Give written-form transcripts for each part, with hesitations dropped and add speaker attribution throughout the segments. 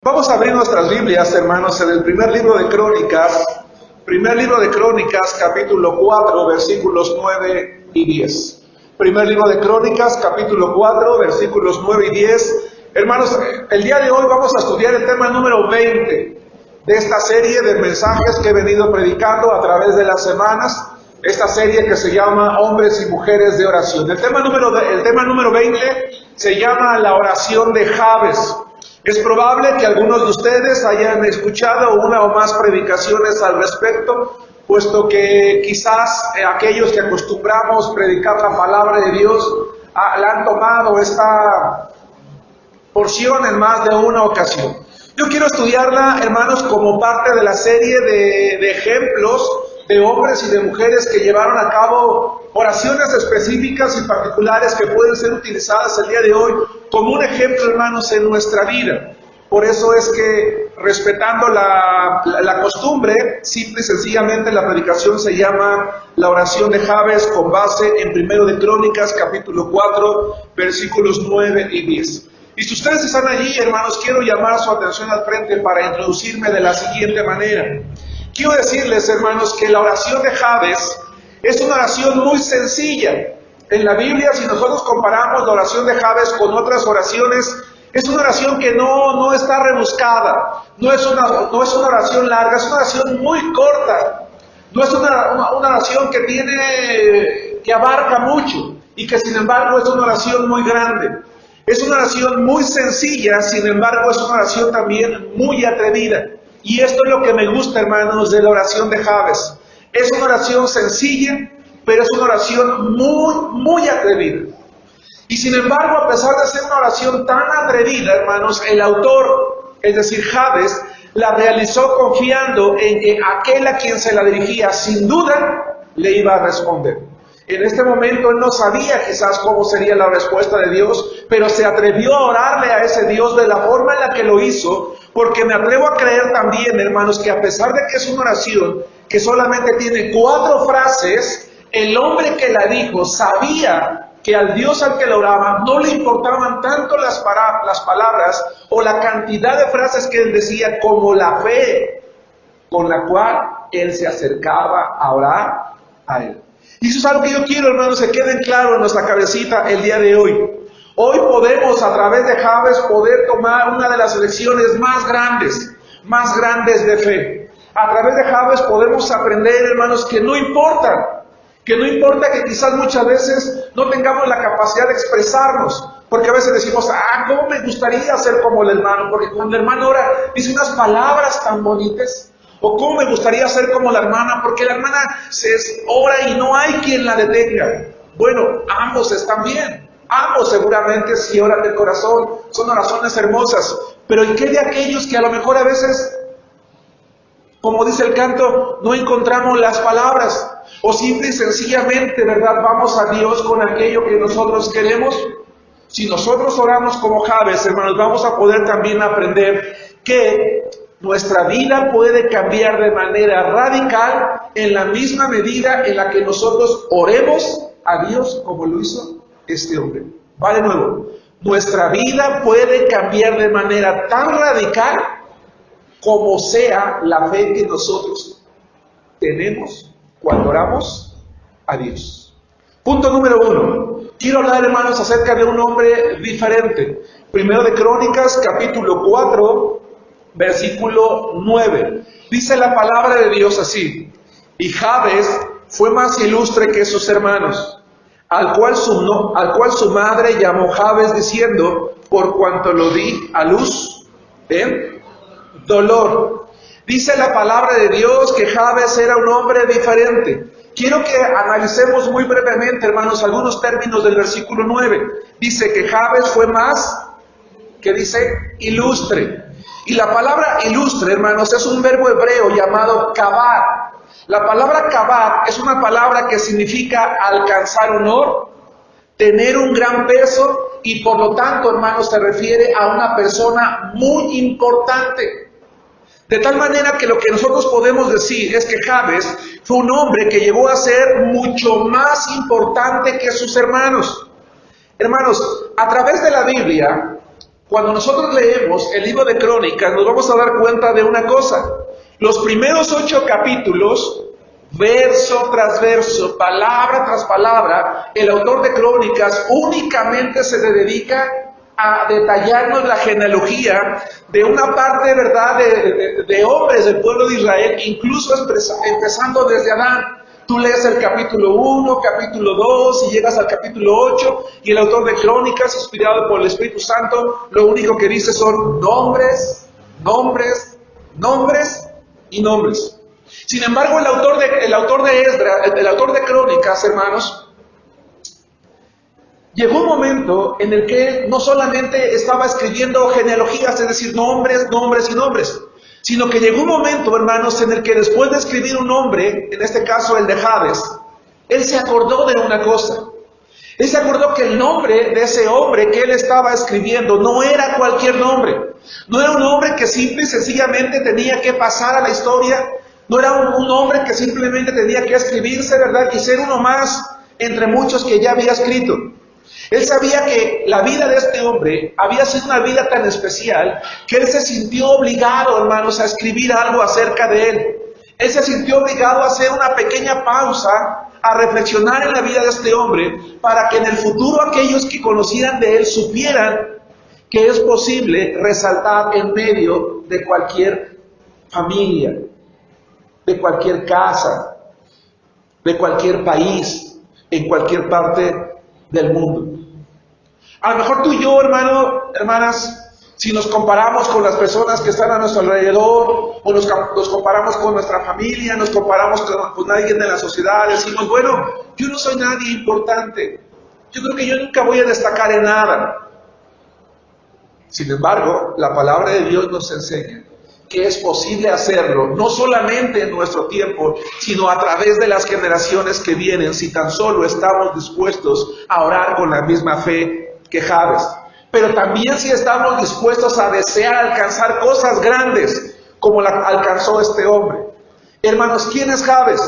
Speaker 1: Vamos a abrir nuestras Biblias, hermanos, en el primer libro de Crónicas, capítulo 4, versículos 9 y 10. Primer libro de Crónicas, capítulo 4, versículos 9 y 10. Hermanos, el día de hoy vamos a estudiar el tema número 20 de esta serie de mensajes que he venido predicando a través de las semanas. Esta serie que se llama Hombres y Mujeres de Oración. El tema número 20 se llama la oración de Jabes. Es probable que algunos de ustedes hayan escuchado una o más predicaciones al respecto, puesto que quizás aquellos que acostumbramos predicar la palabra de Dios la han tomado esta porción en más de una ocasión. Yo quiero estudiarla, hermanos, como parte de la serie de ejemplos de hombres y de mujeres que llevaron a cabo oraciones específicas y particulares que pueden ser utilizadas el día de hoy como un ejemplo, hermanos, en nuestra vida. Por eso es que, respetando la costumbre, simple y sencillamente la predicación se llama la oración de Jabes, con base en 1 de Crónicas, capítulo 4, versículos 9 y 10. Y si ustedes están allí, hermanos, quiero llamar su atención al frente para introducirme de la siguiente manera. Quiero decirles, hermanos, que la oración de Jabes es una oración muy sencilla. En la Biblia, si nosotros comparamos la oración de Jabes con otras oraciones, es una oración que no está rebuscada, no es una oración larga, es una oración muy corta, no es una oración que abarca mucho y que sin embargo es una oración muy grande. Es una oración muy sencilla, sin embargo es una oración también muy atrevida. Y esto es lo que me gusta, hermanos, de la oración de Jabes. Es una oración sencilla, pero es una oración muy atrevida. Y sin embargo, a pesar de ser una oración tan atrevida, hermanos, el autor, es decir, Jabes, la realizó confiando en que aquel a quien se la dirigía, sin duda, le iba a responder. En este momento él no sabía quizás cómo sería la respuesta de Dios, pero se atrevió a orarle a ese Dios de la forma en la que lo hizo, porque me atrevo a creer también, hermanos, que a pesar de que es una oración que solamente tiene 4 frases, el hombre que la dijo sabía que al Dios al que la oraba no le importaban tanto las palabras o la cantidad de frases que él decía, como la fe con la cual él se acercaba a orar a él. Y eso es algo que yo quiero, hermanos, se queden claro en nuestra cabecita el día de hoy. Hoy podemos, a través de Jabes, poder tomar una de las lecciones más grandes de fe. A través de Jabes podemos aprender, hermanos, que no importa que quizás muchas veces no tengamos la capacidad de expresarnos, porque a veces decimos, ¿cómo me gustaría ser como el hermano? Porque cuando el hermano ora, dice unas palabras tan bonitas. O cómo me gustaría ser como la hermana, porque la hermana ora y no hay quien la detenga. Bueno, ambos están bien. Ambos seguramente si oran del corazón, son oraciones hermosas. Pero ¿y qué de aquellos que a lo mejor a veces, como dice el canto, no encontramos las palabras? O simple y sencillamente, ¿verdad?, vamos a Dios con aquello que nosotros queremos. Si nosotros oramos como Jabes, hermanos, vamos a poder también aprender que nuestra vida puede cambiar de manera radical en la misma medida en la que nosotros oremos a Dios como lo hizo este hombre. Va de nuevo. Nuestra vida puede cambiar de manera tan radical como sea la fe que nosotros tenemos cuando oramos a Dios. Punto número 1. Quiero hablar, hermanos, acerca de un hombre diferente. 1 de Crónicas, capítulo 4, versículo 9. Dice la palabra de Dios así: y Jabes fue más ilustre que sus hermanos, al cual su madre llamó Jabes, diciendo, por cuanto lo di a luz en dolor. Dice la palabra de Dios que Jabes era un hombre diferente. Quiero que analicemos muy brevemente, hermanos, algunos términos del versículo 9. Dice que Jabes fue más, que dice, ilustre. Y la palabra ilustre, hermanos, es un verbo hebreo llamado kabad. La palabra kabad es una palabra que significa alcanzar honor, tener un gran peso y por lo tanto, hermanos, se refiere a una persona muy importante. De tal manera que lo que nosotros podemos decir es que Jabes fue un hombre que llegó a ser mucho más importante que sus hermanos. Hermanos, a través de la Biblia, Cuando nosotros leemos el libro de Crónicas, nos vamos a dar cuenta de una cosa. Los primeros 8 capítulos, verso tras verso, palabra tras palabra, el autor de Crónicas únicamente se dedica a detallarnos la genealogía de una parte, ¿verdad?, de hombres del pueblo de Israel, incluso empezando desde Adán. Tú lees el capítulo 1, capítulo 2 y llegas al capítulo 8 y el autor de Crónicas, inspirado por el Espíritu Santo, lo único que dice son nombres, nombres, nombres y nombres. Sin embargo, el autor de Esdras, el autor de Crónicas, hermanos, llegó un momento en el que él no solamente estaba escribiendo genealogías, es decir, nombres, nombres y nombres, sino que llegó un momento, hermanos, en el que después de escribir un nombre, en este caso el de Jabes, él se acordó de una cosa. Él se acordó que el nombre de ese hombre que él estaba escribiendo no era cualquier nombre. No era un nombre que simple y sencillamente tenía que pasar a la historia. No era un hombre que simplemente tenía que escribirse, ¿verdad?, y ser uno más entre muchos que ya había escrito. Él sabía que la vida de este hombre había sido una vida tan especial que él se sintió obligado, hermanos, a escribir algo acerca de él. Él se sintió obligado a hacer una pequeña pausa, a reflexionar en la vida de este hombre, para que en el futuro aquellos que conocieran de él supieran que es posible resaltar en medio de cualquier familia, de cualquier casa, de cualquier país, en cualquier parte del mundo. A lo mejor tú y yo, hermanas, si nos comparamos con las personas que están a nuestro alrededor, o nos comparamos con nuestra familia, nos comparamos con alguien de la sociedad, decimos, bueno, yo no soy nadie importante, yo creo que yo nunca voy a destacar en nada. Sin embargo, la palabra de Dios nos enseña que es posible hacerlo, no solamente en nuestro tiempo, sino a través de las generaciones que vienen, si tan solo estamos dispuestos a orar con la misma fe que Jabes. Pero también si estamos dispuestos a desear alcanzar cosas grandes, como la alcanzó este hombre. Hermanos, ¿quién es Jabes?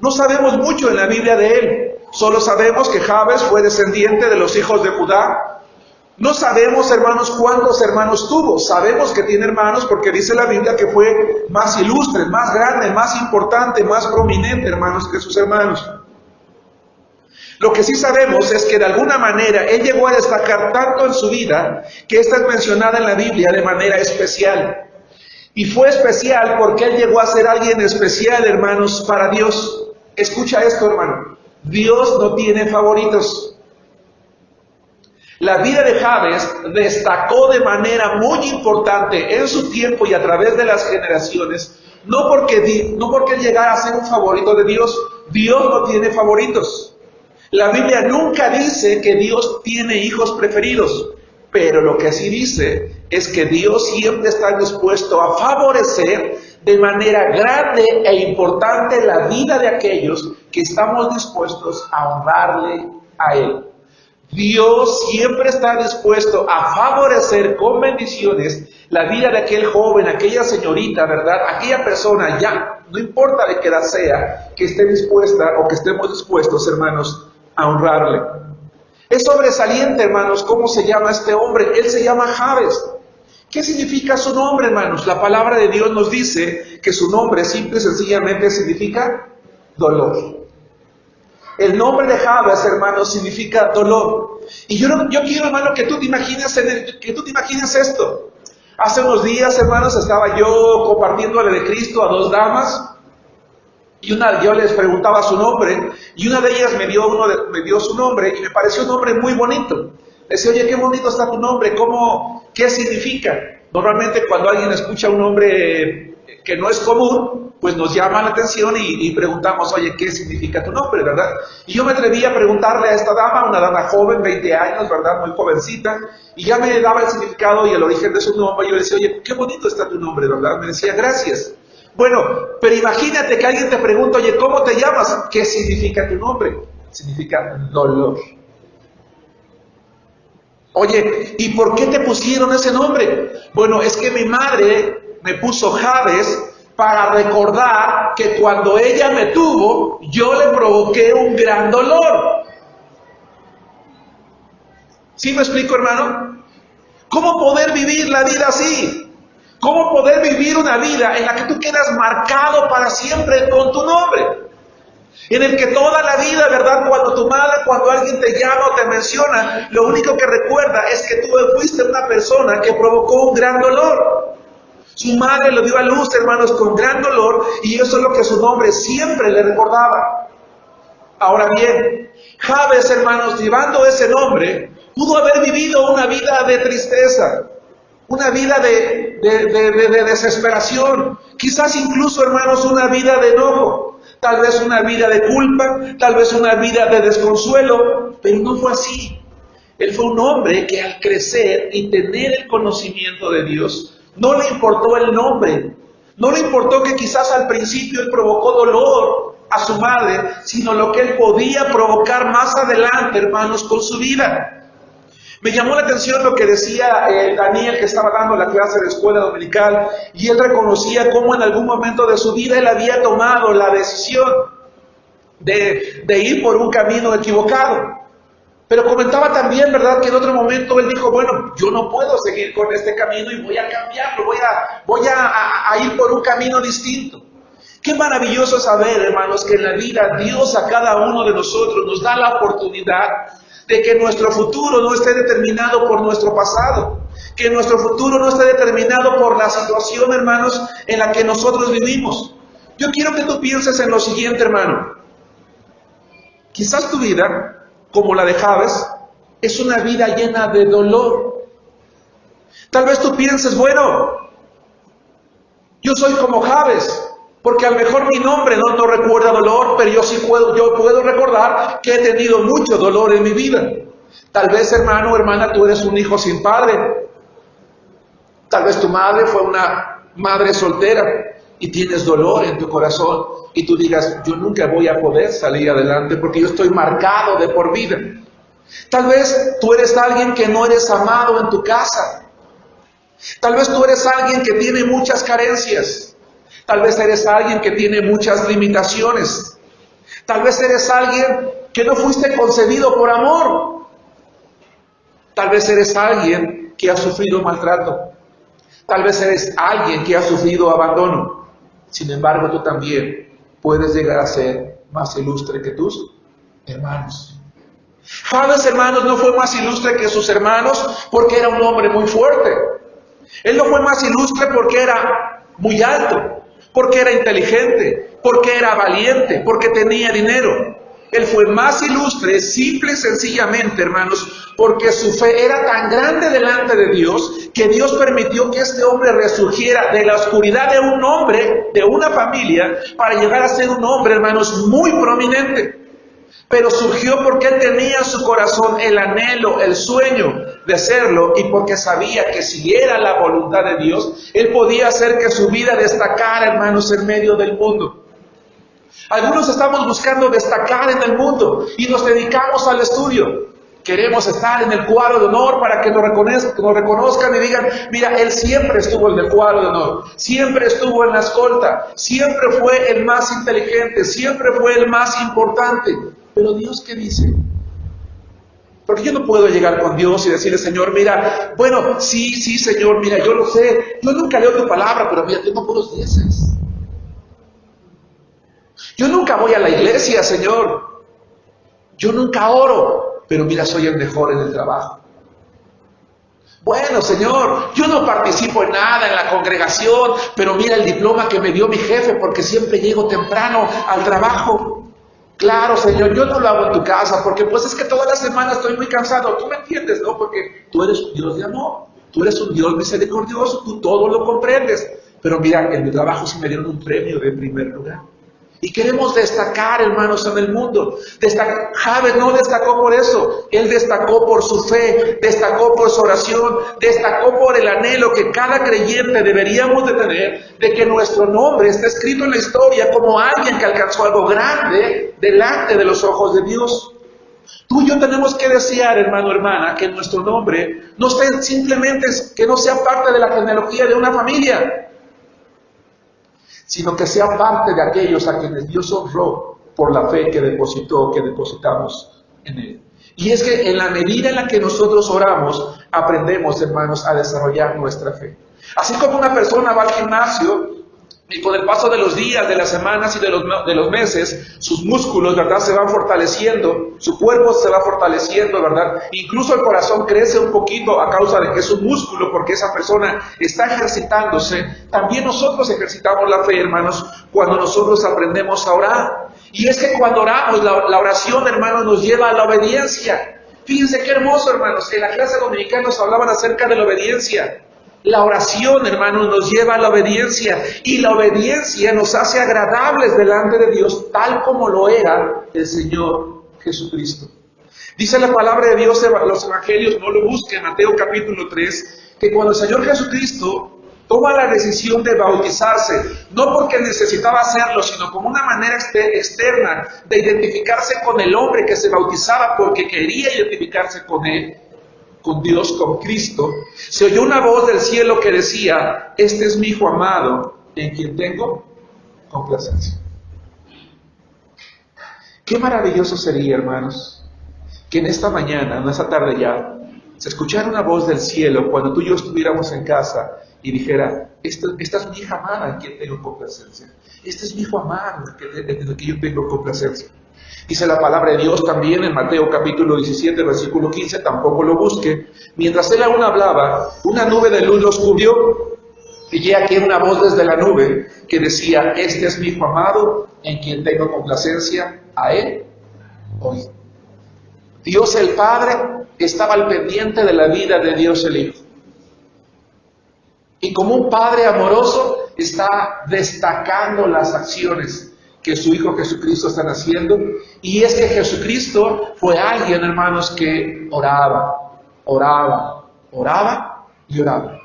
Speaker 1: No sabemos mucho en la Biblia de él, solo sabemos que Jabes fue descendiente de los hijos de Judá. No sabemos, hermanos, cuántos hermanos tuvo. Sabemos que tiene hermanos porque dice la Biblia que fue más ilustre, más grande, más importante, más prominente, hermanos, que sus hermanos. Lo que sí sabemos es que de alguna manera él llegó a destacar tanto en su vida que esta es mencionada en la Biblia de manera especial. Y fue especial porque él llegó a ser alguien especial, hermanos, para Dios. Escucha esto, hermano. Dios no tiene favoritos. La vida de Jabes destacó de manera muy importante en su tiempo y a través de las generaciones, no porque él llegara a ser un favorito de Dios. Dios no tiene favoritos. La Biblia nunca dice que Dios tiene hijos preferidos, pero lo que sí dice es que Dios siempre está dispuesto a favorecer de manera grande e importante la vida de aquellos que estamos dispuestos a honrarle a Él. Dios siempre está dispuesto a favorecer con bendiciones la vida de aquel joven, aquella señorita, ¿verdad? Aquella persona, ya, no importa de qué edad sea, que esté dispuesta o que estemos dispuestos, hermanos, a honrarle. Es sobresaliente, hermanos, cómo se llama este hombre. Él se llama Jabes. ¿Qué significa su nombre, hermanos? La palabra de Dios nos dice que su nombre simple y sencillamente significa dolor. El nombre de Jabes, hermanos, significa dolor. Y yo quiero, hermano, que tú te imagines esto. Hace unos días, hermanos, estaba yo compartiéndole de Cristo a 2 damas. Y yo les preguntaba su nombre. Y una de ellas me dio su nombre. Y me pareció un nombre muy bonito. Le decía, oye, qué bonito está tu nombre. ¿Qué significa? Normalmente cuando alguien escucha un nombre que no es común, pues nos llama la atención y preguntamos, oye, ¿qué significa tu nombre, verdad? Y yo me atreví a preguntarle a esta dama, una dama joven, 20 años, ¿verdad? Muy jovencita, y ya me daba el significado y el origen de su nombre. Y yo le decía, oye, qué bonito está tu nombre, ¿verdad? Me decía, gracias. Bueno, pero imagínate que alguien te pregunta, oye, ¿cómo te llamas? ¿Qué significa tu nombre? Significa dolor. Oye, ¿y por qué te pusieron ese nombre? Bueno, es que mi madre me puso Jabes para recordar que cuando ella me tuvo, yo le provoqué un gran dolor. ¿Sí me explico, hermano? ¿Cómo poder vivir la vida así? ¿Cómo poder vivir una vida en la que tú quedas marcado para siempre con tu nombre? En el que toda la vida, ¿verdad? Cuando tu madre, cuando alguien te llama o te menciona, lo único que recuerda es que tú fuiste una persona que provocó un gran dolor. Su madre lo dio a luz, hermanos, con gran dolor, y eso es lo que su nombre siempre le recordaba. Ahora bien, Jabes, hermanos, llevando ese nombre, pudo haber vivido una vida de tristeza, una vida de desesperación, quizás incluso, hermanos, una vida de enojo, tal vez una vida de culpa, tal vez una vida de desconsuelo, pero no fue así. Él fue un hombre que al crecer y tener el conocimiento de Dios, no le importó el nombre, no le importó que quizás al principio él provocó dolor a su madre, sino lo que él podía provocar más adelante, hermanos, con su vida. Me llamó la atención lo que decía Daniel, que estaba dando la clase de escuela dominical, y él reconocía cómo en algún momento de su vida él había tomado la decisión de ir por un camino equivocado. Pero comentaba también, ¿verdad?, que en otro momento él dijo, bueno, yo no puedo seguir con este camino y voy a cambiarlo, voy a ir por un camino distinto. Qué maravilloso saber, hermanos, que en la vida Dios a cada uno de nosotros nos da la oportunidad de que nuestro futuro no esté determinado por nuestro pasado, que nuestro futuro no esté determinado por la situación, hermanos, en la que nosotros vivimos. Yo quiero que tú pienses en lo siguiente, hermano. Quizás tu vida, como la de Jabes, es una vida llena de dolor. Tal vez tú pienses, bueno, yo soy como Jabes, porque a lo mejor mi nombre no recuerda dolor, pero yo puedo recordar que he tenido mucho dolor en mi vida. Tal vez, hermano o hermana, tú eres un hijo sin padre. Tal vez tu madre fue una madre soltera y tienes dolor en tu corazón y tú digas, yo nunca voy a poder salir adelante porque yo estoy marcado de por vida. Tal vez tú eres alguien que no eres amado en tu casa. Tal vez tú eres alguien que tiene muchas carencias. Tal vez eres alguien que tiene muchas limitaciones. Tal vez eres alguien que no fuiste concebido por amor. Tal vez eres alguien que ha sufrido maltrato. Tal vez eres alguien que ha sufrido abandono. Sin embargo, tú también puedes llegar a ser más ilustre que tus hermanos. Jabes, hermanos, no fue más ilustre que sus hermanos porque era un hombre muy fuerte. Él no fue más ilustre porque era muy alto, porque era inteligente, porque era valiente, porque tenía dinero. Él fue más ilustre, simple y sencillamente, hermanos, porque su fe era tan grande delante de Dios, que Dios permitió que este hombre resurgiera de la oscuridad de un hombre, de una familia, para llegar a ser un hombre, hermanos, muy prominente. Pero surgió porque él tenía en su corazón el anhelo, el sueño de serlo, y porque sabía que si era la voluntad de Dios, él podía hacer que su vida destacara, hermanos, en medio del mundo. Algunos estamos buscando destacar en el mundo y nos dedicamos al estudio. Queremos estar en el cuadro de honor para que nos reconozcan y digan, mira, él siempre estuvo en el cuadro de honor, siempre estuvo en la escolta, siempre fue el más inteligente, siempre fue el más importante. Pero Dios, ¿qué dice? Porque yo no puedo llegar con Dios y decirle, Señor, mira, bueno, sí, Señor, mira, yo lo sé, yo nunca leo tu palabra, pero mira, tengo puros dieces. Yo nunca voy a la iglesia, Señor. Yo nunca oro, pero mira, soy el mejor en el trabajo. Bueno, Señor, yo no participo en nada en la congregación, pero mira el diploma que me dio mi jefe porque siempre llego temprano al trabajo. Claro, Señor, yo no lo hago en tu casa porque pues es que toda la semana estoy muy cansado. Tú me entiendes, ¿no? Porque tú eres un Dios de amor, tú eres un Dios misericordioso, tú todo lo comprendes. Pero mira, en mi trabajo sí me dieron un premio de primer lugar. Y queremos destacar, hermanos, en el mundo. Jabes no destacó por eso. Él destacó por su fe, destacó por su oración, destacó por el anhelo que cada creyente deberíamos de tener, de que nuestro nombre esté escrito en la historia como alguien que alcanzó algo grande delante de los ojos de Dios. Tú y yo tenemos que desear, hermano, hermana, que nuestro nombre no esté simplemente, que no sea parte de la genealogía de una familia, sino que sea parte de aquellos a quienes Dios honró por la fe que depositamos en Él. Y es que en la medida en la que nosotros oramos, aprendemos, hermanos, a desarrollar nuestra fe. Así como una persona va al gimnasio y con el paso de los días, de las semanas y de los meses, sus músculos, ¿verdad?, se van fortaleciendo, su cuerpo se va fortaleciendo, ¿verdad? Incluso el corazón crece un poquito a causa de que es un músculo, porque esa persona está ejercitándose. También nosotros ejercitamos la fe, hermanos, cuando nosotros aprendemos a orar. Y es que cuando oramos, la oración, hermanos, nos lleva a la obediencia. Fíjense qué hermoso, hermanos. En la clase dominical nos hablaban acerca de la obediencia. La oración, hermanos, nos lleva a la obediencia. Y la obediencia nos hace agradables delante de Dios, tal como lo era el Señor Jesucristo. Dice la palabra de Dios en los evangelios, no lo busquen, Mateo capítulo 3, que cuando el Señor Jesucristo toma la decisión de bautizarse, no porque necesitaba hacerlo, sino como una manera externa de identificarse con el hombre que se bautizaba porque quería identificarse con él, con Dios, con Cristo, se oyó una voz del cielo que decía: este es mi Hijo amado, en quien tengo complacencia. Qué maravilloso sería, hermanos, que en esta mañana, en esta tarde ya, se escuchara una voz del cielo cuando tú y yo estuviéramos en casa y dijera: esta es mi hija amada en quien tengo complacencia. Este es mi Hijo amado en el que yo tengo complacencia. Dice la palabra de Dios también en Mateo capítulo 17, versículo 15, tampoco lo busque. Mientras él aún hablaba, una nube de luz los cubrió, y he aquí una voz desde la nube que decía: este es mi Hijo amado en quien tengo complacencia, a él oíd. Dios el Padre estaba al pendiente de la vida de Dios el Hijo. Y como un Padre amoroso está destacando las acciones que su Hijo Jesucristo está haciendo. Y es que Jesucristo fue alguien, hermanos, que oraba y oraba.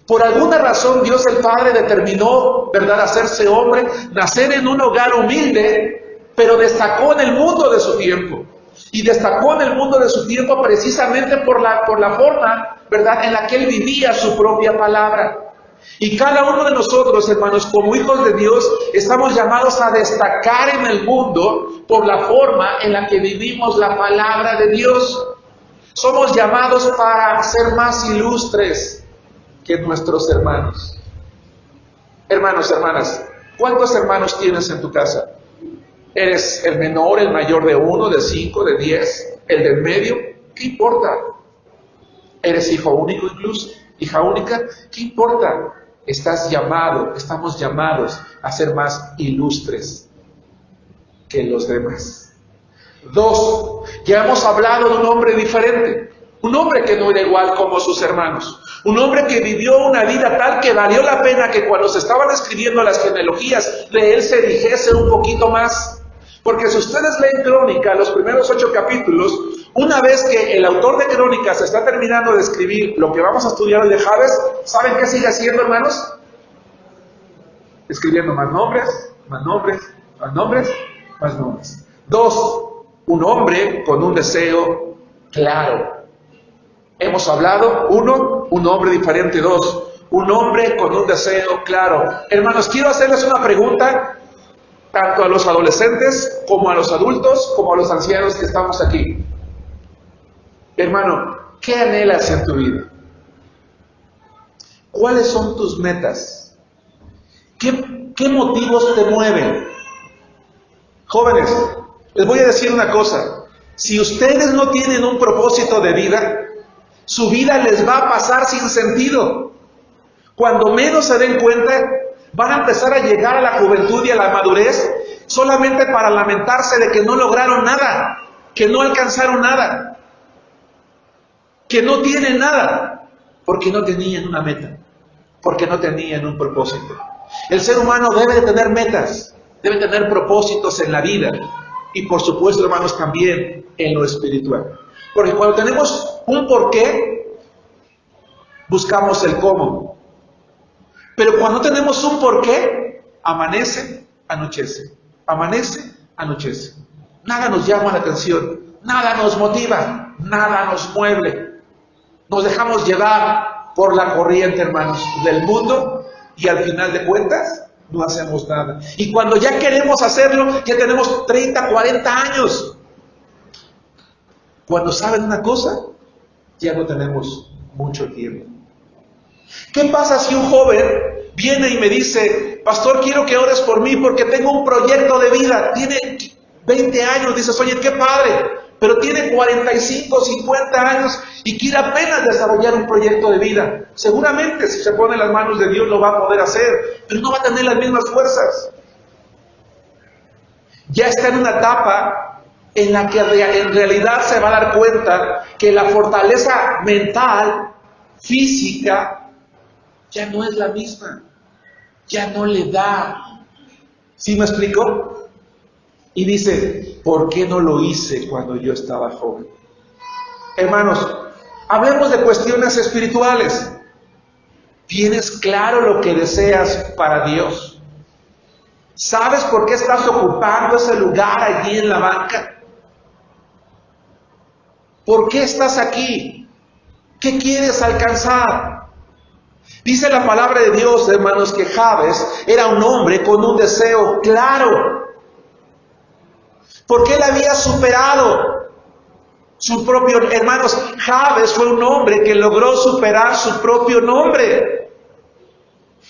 Speaker 1: Por alguna razón Dios el Padre determinó, ¿verdad?, hacerse hombre, nacer en un hogar humilde, pero destacó en el mundo de su tiempo. Y destacó en el mundo de su tiempo precisamente por la forma, ¿verdad?, en la que él vivía su propia palabra. Y cada uno de nosotros, hermanos, como hijos de Dios, estamos llamados a destacar en el mundo por la forma en la que vivimos la palabra de Dios. Somos llamados para ser más ilustres que nuestros hermanos. Hermanos, hermanas, ¿cuántos hermanos tienes en tu casa? ¿Eres el menor, el mayor de 1, de 5, de 10, el del medio? ¿Qué importa? ¿Eres hijo único incluso? ¿Hija única? ¿Qué importa? Estamos llamados a ser más ilustres que los demás. 2, ya hemos hablado de un hombre diferente, un hombre que no era igual como sus hermanos, un hombre que vivió una vida tal que valió la pena que cuando se estaban escribiendo las genealogías de él se dijese un poquito más. Porque si ustedes leen Crónica, los primeros 8 capítulos, una vez que el autor de Crónicas está terminando de escribir lo que vamos a estudiar hoy de Jabes, ¿saben qué sigue haciendo, hermanos? Escribiendo más nombres, más nombres, más nombres, más nombres. 2, un hombre con un deseo claro. Hemos hablado, 1, un hombre diferente. 2, un hombre con un deseo claro. Hermanos, quiero hacerles una pregunta, tanto a los adolescentes, como a los adultos, como a los ancianos que estamos aquí. Hermano, ¿qué anhelas en tu vida? ¿Cuáles son tus metas? ¿Qué motivos te mueven? Jóvenes, les voy a decir una cosa. Si ustedes no tienen un propósito de vida, su vida les va a pasar sin sentido. Cuando menos se den cuenta, van a empezar a llegar a la juventud y a la madurez solamente para lamentarse de que no lograron nada, que no alcanzaron nada, que no tienen nada, porque no tenían una meta, porque no tenían un propósito. El ser humano debe de tener metas, debe tener propósitos en la vida y por supuesto, hermanos, también en lo espiritual. Porque cuando tenemos un porqué, buscamos el cómo. Pero cuando tenemos un porqué, amanece, anochece. Amanece, anochece. Nada nos llama la atención, nada nos motiva, nada nos mueve. Nos dejamos llevar por la corriente, hermanos, del mundo y al final de cuentas no hacemos nada. Y cuando ya queremos hacerlo, ya tenemos 30, 40 años. Cuando saben una cosa, ya no tenemos mucho tiempo. ¿Qué pasa si un joven viene y me dice, pastor, quiero que ores por mí porque tengo un proyecto de vida? Tiene 20 años, dices, oye, qué padre, pero tiene 45, 50 años y quiere apenas desarrollar un proyecto de vida. Seguramente si se pone en las manos de Dios lo va a poder hacer, pero no va a tener las mismas fuerzas. Ya está en una etapa en la que en realidad se va a dar cuenta que la fortaleza mental, física, ya no es la misma, ya no le da. ¿Sí me explico? Y dice, ¿por qué no lo hice cuando yo estaba joven? Hermanos, hablemos de cuestiones espirituales. ¿Tienes claro lo que deseas para Dios? ¿Sabes por qué estás ocupando ese lugar allí en la banca? ¿Por qué estás aquí? ¿Qué quieres alcanzar? Dice la palabra de Dios, hermanos, que Jabes era un hombre con un deseo claro. Porque él había superado su propio... Hermanos, Jabes fue un hombre que logró superar su propio nombre.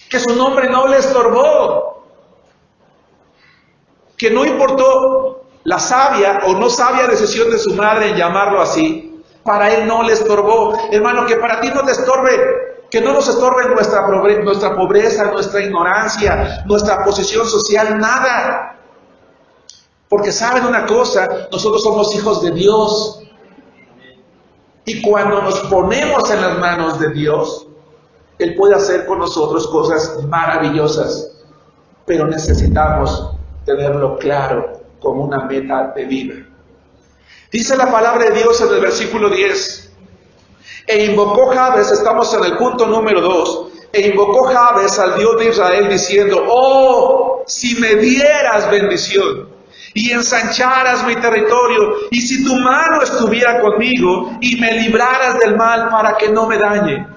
Speaker 1: Que su nombre no le estorbó. Que no importó la sabia o no sabia decisión de su madre en llamarlo así. Para él no le estorbó. Hermano, que para ti no te estorbe. Que no nos estorbe nuestra pobreza, nuestra ignorancia, nuestra posición social, nada. Porque saben una cosa, nosotros somos hijos de Dios. Y cuando nos ponemos en las manos de Dios, Él puede hacer con nosotros cosas maravillosas. Pero necesitamos tenerlo claro como una meta de vida. Dice la palabra de Dios en el versículo 10. E invocó Jabes, estamos en el punto número 2, e invocó Jabes al Dios de Israel diciendo, oh, si me dieras bendición y ensancharas mi territorio, y si tu mano estuviera conmigo y me libraras del mal para que no me dañe.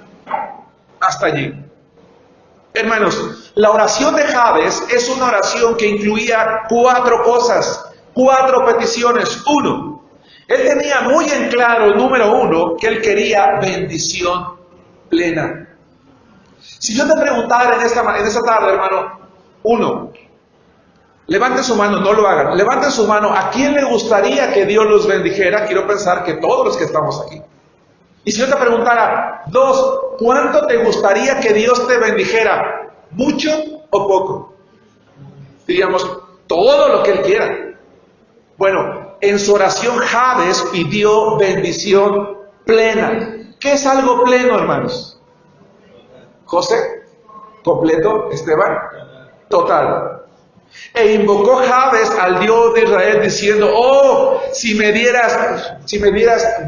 Speaker 1: Hasta allí. Hermanos, la oración de Jabes es una oración que incluía 4 cosas, 4 peticiones. 1, él tenía muy en claro, número 1, que él quería bendición plena. Si yo te preguntara en esta tarde, hermano, 1, levante su mano, no lo hagan, levanten su mano, ¿a quién le gustaría que Dios los bendijera? Quiero pensar que todos los que estamos aquí. Y si yo te preguntara, 2, ¿cuánto te gustaría que Dios te bendijera? ¿Mucho o poco? Diríamos, todo lo que Él quiera. Bueno, en su oración Jabes pidió bendición plena. ¿Qué es algo pleno, hermanos? José, completo, Esteban, total. E invocó Jabes al Dios de Israel diciendo, oh, si me dieras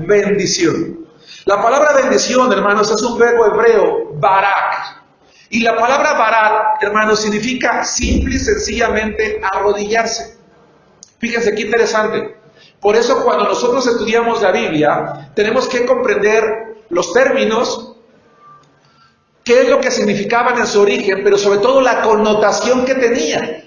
Speaker 1: bendición. La palabra bendición, hermanos, es un verbo hebreo, barak. Y la palabra barak, hermanos, significa simple y sencillamente arrodillarse. Fíjense qué interesante. Por eso cuando nosotros estudiamos la Biblia, tenemos que comprender los términos, qué es lo que significaban en su origen, pero sobre todo la connotación que tenía.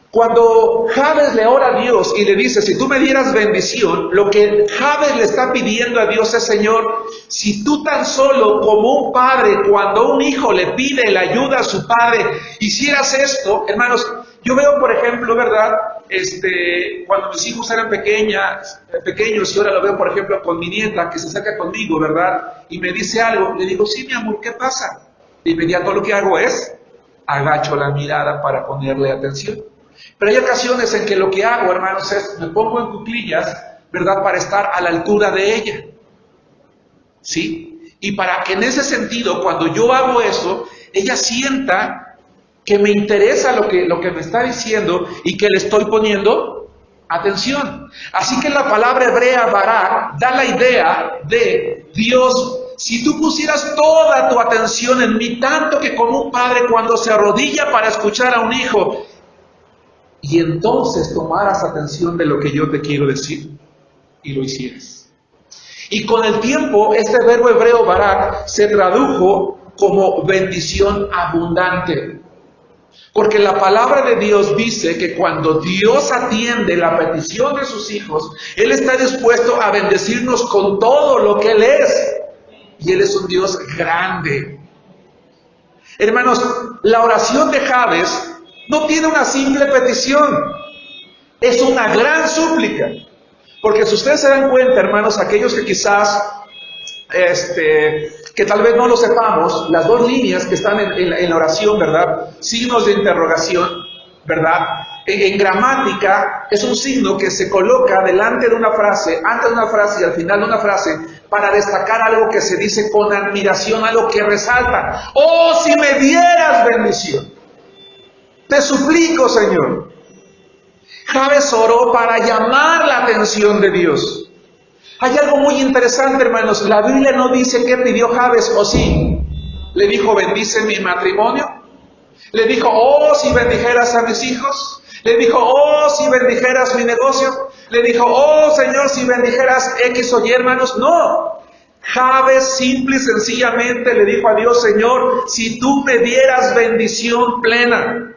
Speaker 1: Cuando Jabes le ora a Dios y le dice, si tú me dieras bendición, lo que Jabes le está pidiendo a Dios es, Señor, si tú tan solo como un padre, cuando un hijo le pide la ayuda a su padre, hicieras esto, hermanos, yo veo, por ejemplo, ¿verdad? Cuando mis hijos eran pequeños, y ahora lo veo, por ejemplo, con mi nieta, que se acerca conmigo, ¿verdad? Y me dice algo, le digo, sí, mi amor, ¿qué pasa? De inmediato lo que hago es, agacho la mirada para ponerle atención. Pero hay ocasiones en que lo que hago, hermanos, es me pongo en cuclillas, ¿verdad? Para estar a la altura de ella. ¿Sí? Y para que en ese sentido, cuando yo hago eso, ella sienta que me interesa lo que me está diciendo y que le estoy poniendo atención. Así que la palabra hebrea barak da la idea de Dios, si tú pusieras toda tu atención en mí, tanto que como un padre cuando se arrodilla para escuchar a un hijo, y entonces tomaras atención de lo que yo te quiero decir y lo hicieras. Y con el tiempo este verbo hebreo barak se tradujo como bendición abundante. Porque la palabra de Dios dice que cuando Dios atiende la petición de sus hijos, Él está dispuesto a bendecirnos con todo lo que Él es. Y Él es un Dios grande. Hermanos, la oración de Jabes no tiene una simple petición, es una gran súplica. Porque si ustedes se dan cuenta, hermanos, aquellos que quizás, que tal vez no lo sepamos, las dos líneas que están en la oración, ¿verdad? Signos de interrogación, ¿verdad? En gramática es un signo que se coloca delante de una frase, antes de una frase y al final de una frase, para destacar algo que se dice con admiración, algo que resalta. ¡Oh, si me dieras bendición! Te suplico, Señor. Jabes oró para llamar la atención de Dios. Hay algo muy interesante, hermanos. La Biblia no dice qué pidió Jabes, ¿o sí? Le dijo, bendice mi matrimonio. Le dijo, oh, si bendijeras a mis hijos. Le dijo, oh, si bendijeras mi negocio. Le dijo, oh, Señor, si bendijeras X o Y, hermanos. No. Jabes simple y sencillamente le dijo a Dios, Señor, si tú me dieras bendición plena.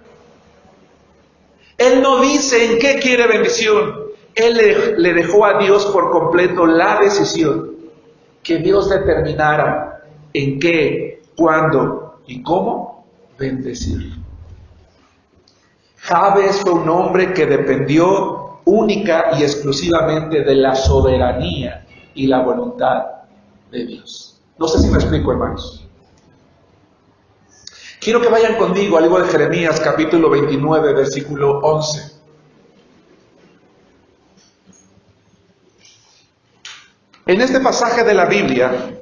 Speaker 1: Él no dice en qué quiere bendición. Él le dejó a Dios por completo la decisión. Que Dios determinara en qué, cuándo y cómo bendecirlo. Jabes fue un hombre que dependió única y exclusivamente de la soberanía y la voluntad de Dios. No sé si me explico, hermanos. Quiero que vayan conmigo al libro de Jeremías, capítulo 29, versículo 11. En este pasaje de la Biblia,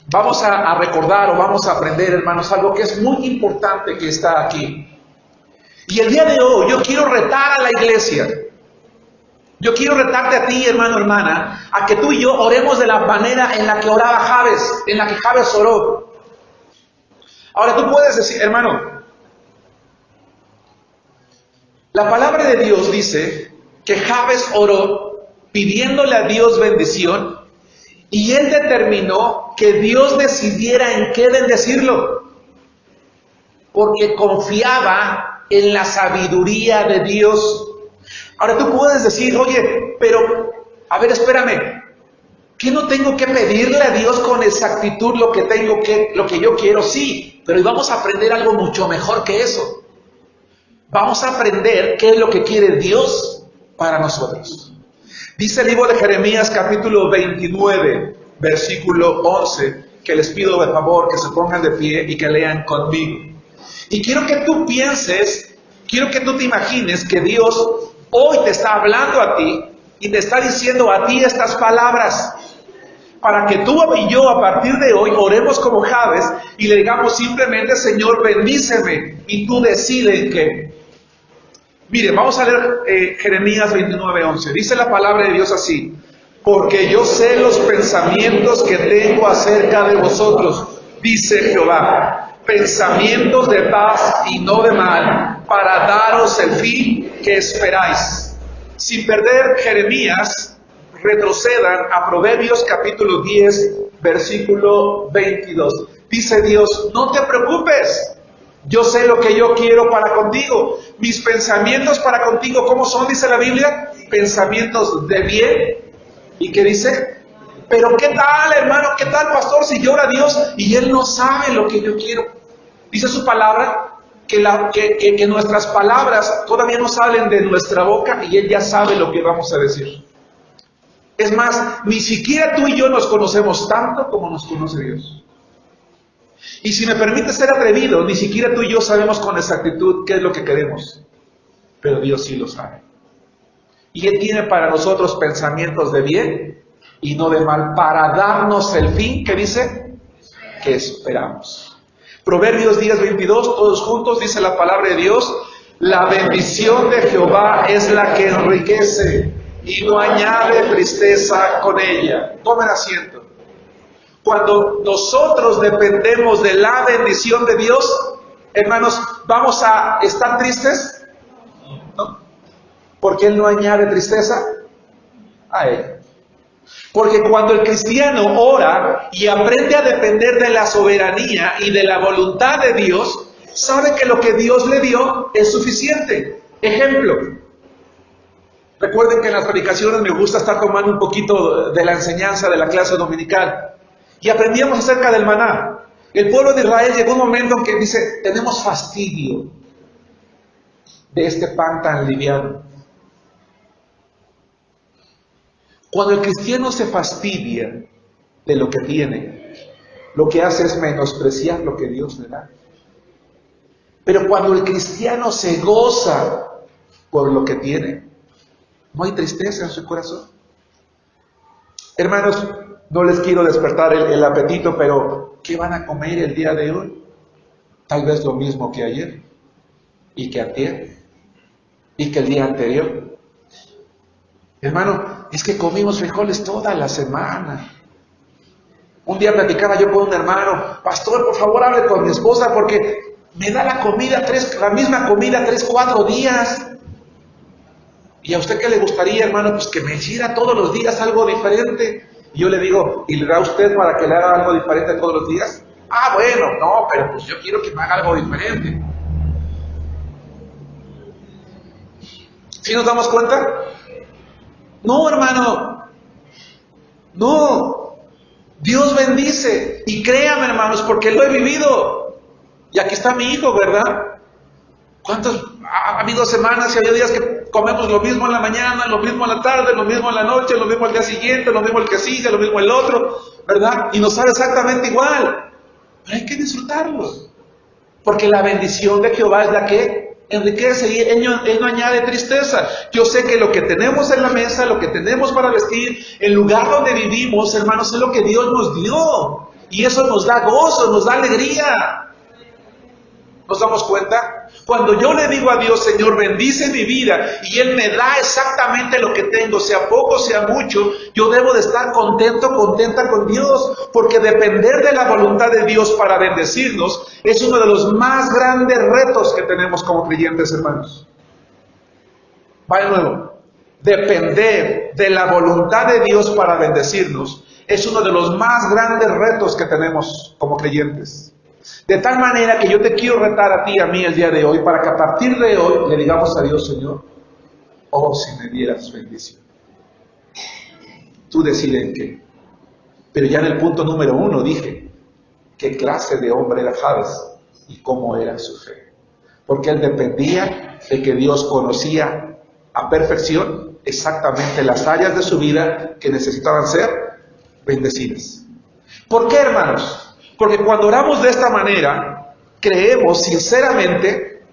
Speaker 1: vamos a recordar o vamos a aprender, hermanos, algo que es muy importante que está aquí. Y el día de hoy yo quiero retar a la iglesia. Yo quiero retarte a ti, hermano, hermana, a que tú y yo oremos de la manera en la que oraba Jabes, en la que Jabes oró. Ahora tú puedes decir, hermano, la palabra de Dios dice que Jabes oró pidiéndole a Dios bendición y él determinó que Dios decidiera en qué bendecirlo, porque confiaba en la sabiduría de Dios. Ahora tú puedes decir, oye, pero, a ver, espérame, ¿qué no tengo que pedirle a Dios con exactitud lo que yo quiero? Sí, pero hoy vamos a aprender algo mucho mejor que eso. Vamos a aprender qué es lo que quiere Dios para nosotros. Dice el libro de Jeremías, capítulo 29, versículo 11, que les pido de favor que se pongan de pie y que lean conmigo. Y quiero que tú pienses, quiero que tú te imagines que Dios hoy te está hablando a ti y te está diciendo a ti estas palabras, para que tú y yo a partir de hoy oremos como Jabes y le digamos simplemente, Señor, bendíceme, y tú decides en qué. Mire, vamos a leer Jeremías 29:11. Dice la palabra de Dios así: porque yo sé los pensamientos que tengo acerca de vosotros, dice Jehová, pensamientos de paz y no de mal, para daros el fin que esperáis. Sin perder Jeremías, retrocedan a Proverbios capítulo 10, versículo 22. Dice Dios, no te preocupes, yo sé lo que yo quiero para contigo. Mis pensamientos para contigo, ¿cómo son? Dice la Biblia, pensamientos de bien. ¿Y qué dice? Pero ¿qué tal, hermano? ¿Qué tal, pastor? Si yo oro a Dios y Él no sabe lo que yo quiero. Dice su palabra que nuestras palabras todavía no salen de nuestra boca y Él ya sabe lo que vamos a decir. Es más, ni siquiera tú y yo nos conocemos tanto como nos conoce Dios. Y si me permite ser atrevido, ni siquiera tú y yo sabemos con exactitud qué es lo que queremos. Pero Dios sí lo sabe. Y Él tiene para nosotros pensamientos de bien y no de mal, para darnos el fin, ¿qué dice? Que esperamos. Proverbios 10:22, todos juntos, dice la palabra de Dios, la bendición de Jehová es la que enriquece y no añade tristeza con ella. Tomen asiento. Cuando nosotros dependemos de la bendición de Dios, hermanos, ¿vamos a estar tristes? ¿No? Porque Él no añade tristeza a ella. Porque cuando el cristiano ora y aprende a depender de la soberanía y de la voluntad de Dios, sabe que lo que Dios le dio es suficiente. Ejemplo, recuerden que en las predicaciones me gusta estar tomando un poquito de la enseñanza de la clase dominical. Y aprendíamos acerca del maná. El pueblo de Israel llegó un momento en que dice, tenemos fastidio de este pan tan liviano. Cuando el cristiano se fastidia de lo que tiene, lo que hace es menospreciar lo que Dios le da. Pero cuando el cristiano se goza por lo que tiene, no hay tristeza en su corazón. Hermanos, no les quiero despertar el apetito, pero ¿qué van a comer el día de hoy? Tal vez lo mismo que ayer, y que antier, y que el día anterior. Hermano, es que comimos frijoles toda la semana. Un día platicaba yo con un hermano, pastor, por favor hable con mi esposa porque me da la misma comida 3-4 días. ¿Y a usted qué le gustaría, hermano? Pues que me hiciera todos los días algo diferente. Y yo le digo, ¿y le da a usted para que le haga algo diferente todos los días? Ah, bueno, no, pero pues yo quiero que me haga algo diferente. ¿Sí nos damos cuenta? No, hermano. No. Dios bendice. Y créame, hermanos, porque lo he vivido. Y aquí está mi hijo, ¿verdad? Ha habido semanas y ha habido días que comemos lo mismo en la mañana, lo mismo en la tarde, lo mismo en la noche, lo mismo el día siguiente, lo mismo el que sigue, lo mismo el otro, ¿verdad? Y nos sabe exactamente igual. Pero hay que disfrutarlo. Porque la bendición de Jehová es la que enriquece y Él no añade tristeza. Yo sé que lo que tenemos en la mesa, lo que tenemos para vestir, el lugar donde vivimos, hermanos, es lo que Dios nos dio. Y eso nos da gozo, nos da alegría. ¿Nos damos cuenta? Cuando yo le digo a Dios, Señor, bendice mi vida, y Él me da exactamente lo que tengo, sea poco, sea mucho, yo debo de estar contento, contenta con Dios, porque depender de la voluntad de Dios para bendecirnos es uno de los más grandes retos que tenemos como creyentes, hermanos. Va de nuevo. Depender de la voluntad de Dios para bendecirnos es uno de los más grandes retos que tenemos como creyentes. De tal manera que yo te quiero retar a ti y a mí el día de hoy, para que a partir de hoy le digamos a Dios, Señor, oh, si me dieras bendición. Tú decides en qué. Pero ya en el punto número 1 dije, qué clase de hombre era Jabes y cómo era su fe. Porque él dependía de que Dios conocía a perfección exactamente las áreas de su vida que necesitaban ser bendecidas. ¿Por qué, hermanos? Porque cuando oramos de esta manera, creemos sinceramente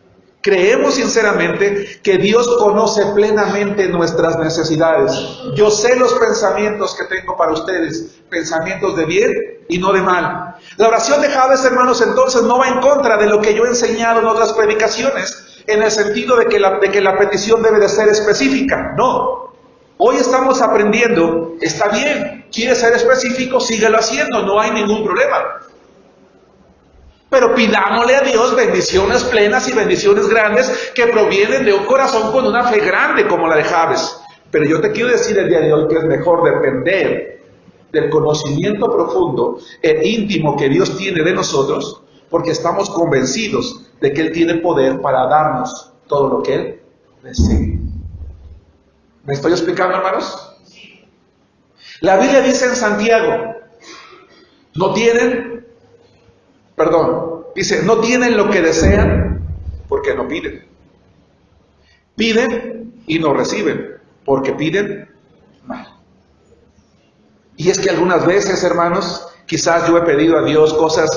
Speaker 1: que Dios conoce plenamente nuestras necesidades. Yo sé los pensamientos que tengo para ustedes, pensamientos de bien y no de mal. La oración de Jabes, hermanos, entonces no va en contra de lo que yo he enseñado en otras predicaciones, en el sentido de que la petición debe de ser específica. No. Hoy estamos aprendiendo, está bien, quiere ser específico, síguelo haciendo, no hay ningún problema. Pero pidámosle a Dios bendiciones plenas y bendiciones grandes que provienen de un corazón con una fe grande como la de Jabes. Pero yo te quiero decir el día de hoy que es mejor depender del conocimiento profundo e íntimo que Dios tiene de nosotros, porque estamos convencidos de que Él tiene poder para darnos todo lo que Él desee. ¿Me estoy explicando, hermanos? La Biblia dice en Santiago, no tienen lo que desean porque no piden. Piden y no reciben porque piden mal. Y es que algunas veces, hermanos, quizás yo he pedido a Dios cosas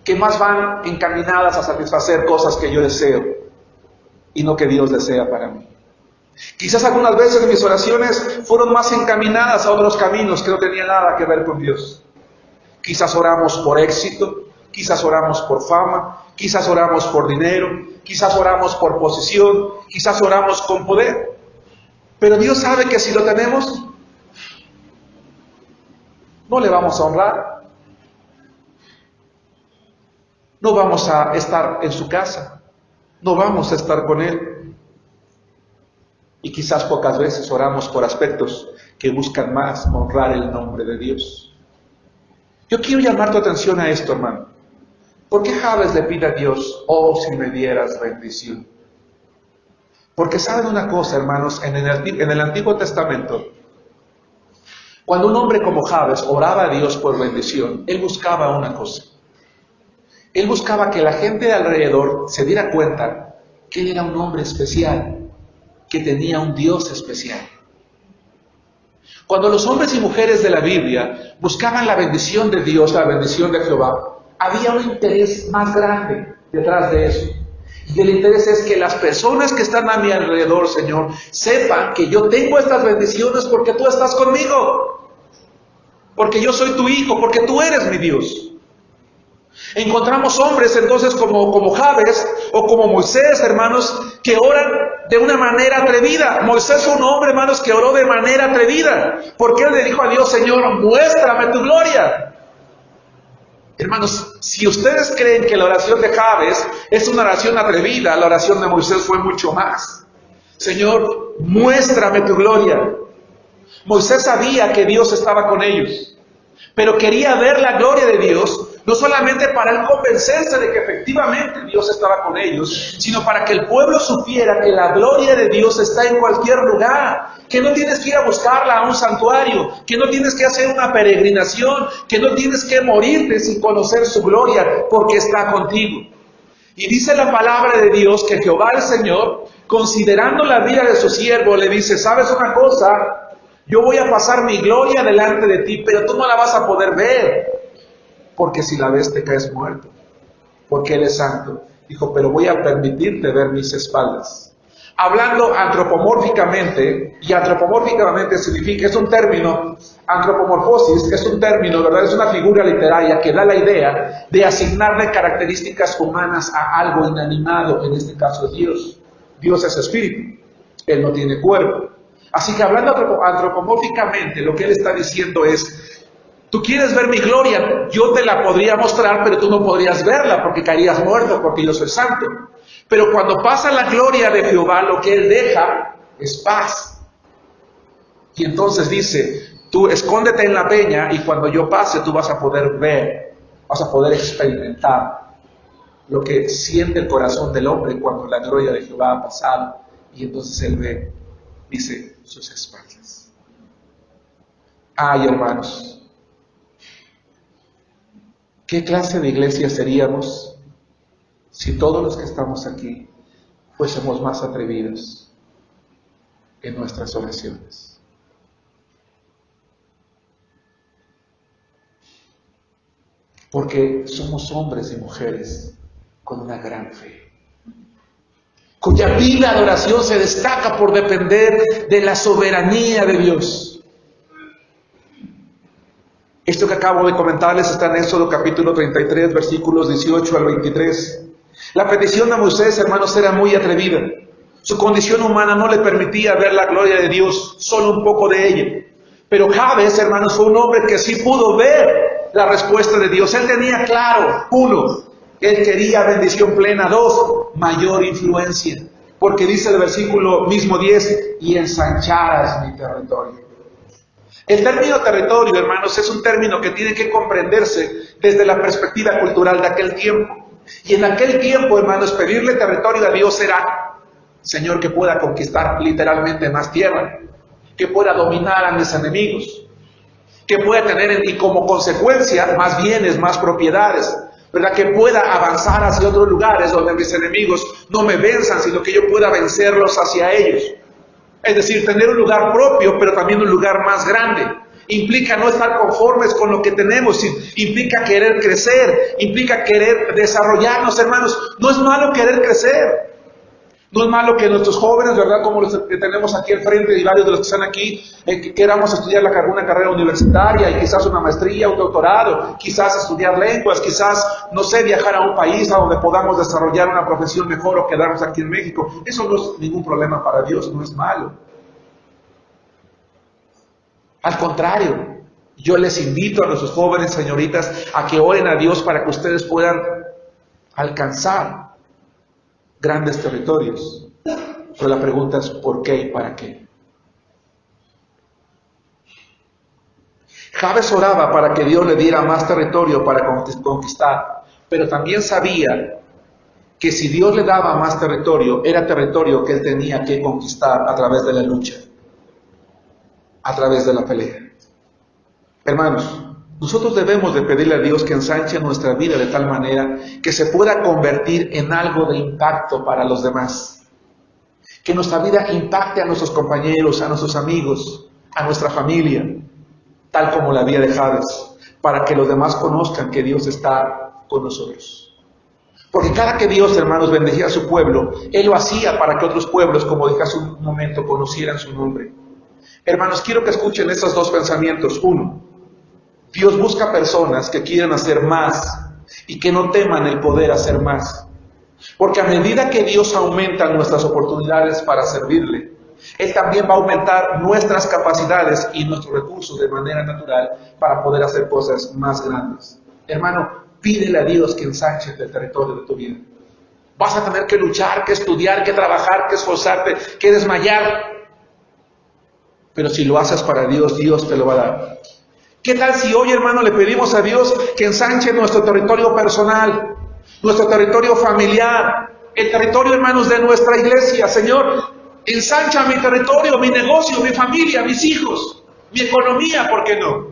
Speaker 1: que más van encaminadas a satisfacer cosas que yo deseo y no que Dios desea para mí. Quizás algunas veces mis oraciones fueron más encaminadas a otros caminos que no tenían nada que ver con Dios. Quizás oramos por éxito, quizás oramos por fama, quizás oramos por dinero, quizás oramos por posición, quizás oramos con poder. Pero Dios sabe que si lo tenemos, no le vamos a honrar. No vamos a estar en su casa, no vamos a estar con Él. Y quizás pocas veces oramos por aspectos que buscan más honrar el nombre de Dios. Yo quiero llamar tu atención a esto, hermano. ¿Por qué Jabes le pide a Dios, oh, si me dieras bendición? Porque saben una cosa, hermanos, en el Antiguo Testamento, cuando un hombre como Jabes oraba a Dios por bendición, él buscaba una cosa. Él buscaba que la gente de alrededor se diera cuenta que él era un hombre especial, que tenía un Dios especial. Cuando los hombres y mujeres de la Biblia buscaban la bendición de Dios, la bendición de Jehová, había un interés más grande detrás de eso. Y el interés es que las personas que están a mi alrededor, Señor, sepan que yo tengo estas bendiciones porque tú estás conmigo. Porque yo soy tu hijo, porque tú eres mi Dios. Encontramos hombres entonces como Jabes o como Moisés, hermanos, que oran de una manera atrevida. Moisés fue un hombre, hermanos, que oró de manera atrevida, porque él le dijo a Dios, Señor, muéstrame tu gloria. Hermanos, si ustedes creen que la oración de Jabes es una oración atrevida, la oración de Moisés fue mucho más. Señor, muéstrame tu gloria. Moisés sabía que Dios estaba con ellos, pero quería ver la gloria de Dios, no solamente para él convencerse de que efectivamente Dios estaba con ellos, sino para que el pueblo supiera que la gloria de Dios está en cualquier lugar, que no tienes que ir a buscarla a un santuario, que no tienes que hacer una peregrinación, que no tienes que morirte sin conocer su gloria, porque está contigo. Y dice la palabra de Dios que Jehová el Señor, considerando la vida de su siervo, le dice, ¿sabes una cosa? Yo voy a pasar mi gloria delante de ti, pero tú no la vas a poder ver, porque si la ves te caes muerto, porque Él es santo. Dijo, pero voy a permitirte ver mis espaldas. Hablando antropomórficamente, y antropomórficamente significa, es un término, antropomorfosis es un término, ¿verdad? Es una figura literaria que da la idea de asignarle características humanas a algo inanimado, en este caso Dios. Dios es espíritu, Él no tiene cuerpo. Así que hablando antropomórficamente, lo que Él está diciendo es, tú quieres ver mi gloria, yo te la podría mostrar, pero tú no podrías verla porque caerías muerto, porque yo soy santo. Pero cuando pasa la gloria de Jehová, lo que Él deja es paz. Y entonces dice, tú escóndete en la peña y cuando yo pase tú vas a poder ver, vas a poder experimentar lo que siente el corazón del hombre cuando la gloria de Jehová ha pasado. Y entonces Él ve, dice, sus espaldas. Ay, hermanos, ¿qué clase de iglesia seríamos si todos los que estamos aquí fuésemos más atrevidos en nuestras oraciones? Porque somos hombres y mujeres con una gran fe, cuya vida de oración se destaca por depender de la soberanía de Dios. Esto que acabo de comentarles está en Éxodo capítulo 33, versículos 18 al 23. La petición de Moisés, hermanos, era muy atrevida. Su condición humana no le permitía ver la gloria de Dios, solo un poco de ella. Pero Jabes, hermanos, fue un hombre que sí pudo ver la respuesta de Dios. Él tenía claro, uno, él quería bendición plena. Dos, mayor influencia. Porque dice el versículo mismo 10, y ensancharas mi territorio. El término territorio, hermanos, es un término que tiene que comprenderse desde la perspectiva cultural de aquel tiempo. Y en aquel tiempo, hermanos, pedirle territorio a Dios era, Señor, que pueda conquistar literalmente más tierra, que pueda dominar a mis enemigos, que pueda tener y como consecuencia más bienes, más propiedades, ¿verdad? Que pueda avanzar hacia otros lugares donde mis enemigos no me venzan, sino que yo pueda vencerlos hacia ellos. Es decir, tener un lugar propio, pero también un lugar más grande. Implica no estar conformes con lo que tenemos, implica querer crecer, implica querer desarrollarnos, hermanos. No es malo querer crecer. No es malo que nuestros jóvenes, ¿verdad? Como los que tenemos aquí al frente y varios de los que están aquí, que queramos estudiar una carrera universitaria y quizás una maestría, un doctorado, quizás estudiar lenguas, quizás, no sé, viajar a un país a donde podamos desarrollar una profesión mejor o quedarnos aquí en México. Eso no es ningún problema para Dios, no es malo. Al contrario, yo les invito a nuestros jóvenes, señoritas, a que oren a Dios para que ustedes puedan alcanzar grandes territorios. Pero la pregunta es ¿por qué y para qué? Jabes oraba para que Dios le diera más territorio para conquistar, pero también sabía que si Dios le daba más territorio, era territorio que él tenía que conquistar a través de la lucha, a través de la pelea. Hermanos, nosotros debemos de pedirle a Dios que ensanche nuestra vida de tal manera que se pueda convertir en algo de impacto para los demás. Que nuestra vida impacte a nuestros compañeros, a nuestros amigos, a nuestra familia, tal como la vida de Jabes, para que los demás conozcan que Dios está con nosotros. Porque cada que Dios, hermanos, bendecía a su pueblo, Él lo hacía para que otros pueblos, como dije hace un momento, conocieran su nombre. Hermanos, quiero que escuchen esos dos pensamientos. Uno, Dios busca personas que quieran hacer más y que no teman el poder hacer más. Porque a medida que Dios aumenta nuestras oportunidades para servirle, Él también va a aumentar nuestras capacidades y nuestros recursos de manera natural para poder hacer cosas más grandes. Hermano, pídele a Dios que ensanche el territorio de tu vida. Vas a tener que luchar, que estudiar, que trabajar, que esforzarte, que desmayar. Pero si lo haces para Dios, Dios te lo va a dar. ¿Qué tal si hoy, hermano, le pedimos a Dios que ensanche nuestro territorio personal, nuestro territorio familiar, el territorio, hermanos, de nuestra iglesia? Señor, ensancha mi territorio, mi negocio, mi familia, mis hijos, mi economía, ¿por qué no?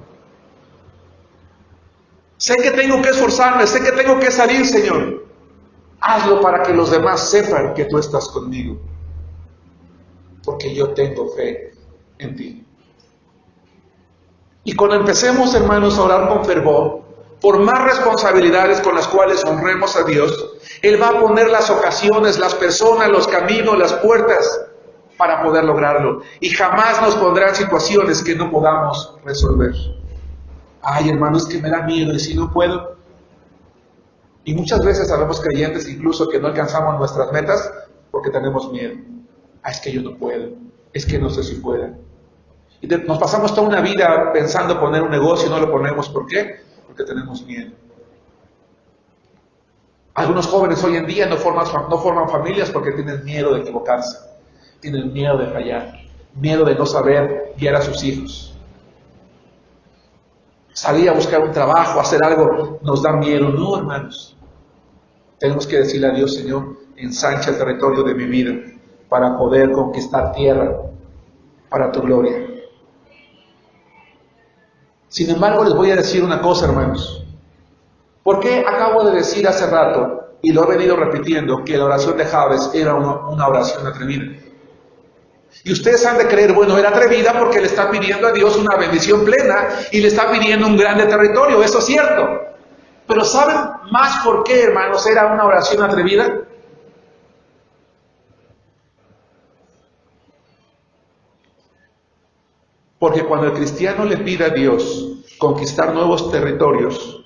Speaker 1: Sé que tengo que esforzarme, sé que tengo que salir, Señor. Hazlo para que los demás sepan que tú estás conmigo, porque yo tengo fe en ti. Y cuando empecemos, hermanos, a orar con fervor por más responsabilidades con las cuales honremos a Dios, Él va a poner las ocasiones, las personas, los caminos, las puertas para poder lograrlo. Y jamás nos pondrá en situaciones que no podamos resolver. Ay, hermanos, que me da miedo y si no puedo. Y muchas veces sabemos creyentes incluso que no alcanzamos nuestras metas porque tenemos miedo. Ah, es que yo no puedo. Es que no sé si pueda. Y nos pasamos toda una vida pensando poner un negocio y no lo ponemos. ¿Por qué? Porque tenemos miedo. Algunos jóvenes hoy en día no forman familias porque tienen miedo de equivocarse. Tienen miedo de fallar. Miedo de no saber guiar a sus hijos. Salir a buscar un trabajo, hacer algo, nos da miedo. No, hermanos. Tenemos que decirle a Dios, Señor, ensancha el territorio de mi vida para poder conquistar tierra para tu gloria. Sin embargo, les voy a decir una cosa, hermanos. ¿Por qué acabo de decir hace rato, y lo he venido repitiendo, que la oración de Jabes era una oración atrevida? Y ustedes han de creer, bueno, era atrevida porque le está pidiendo a Dios una bendición plena y le está pidiendo un grande territorio, eso es cierto. Pero ¿saben más por qué, hermanos, era una oración atrevida? Porque cuando el cristiano le pide a Dios conquistar nuevos territorios,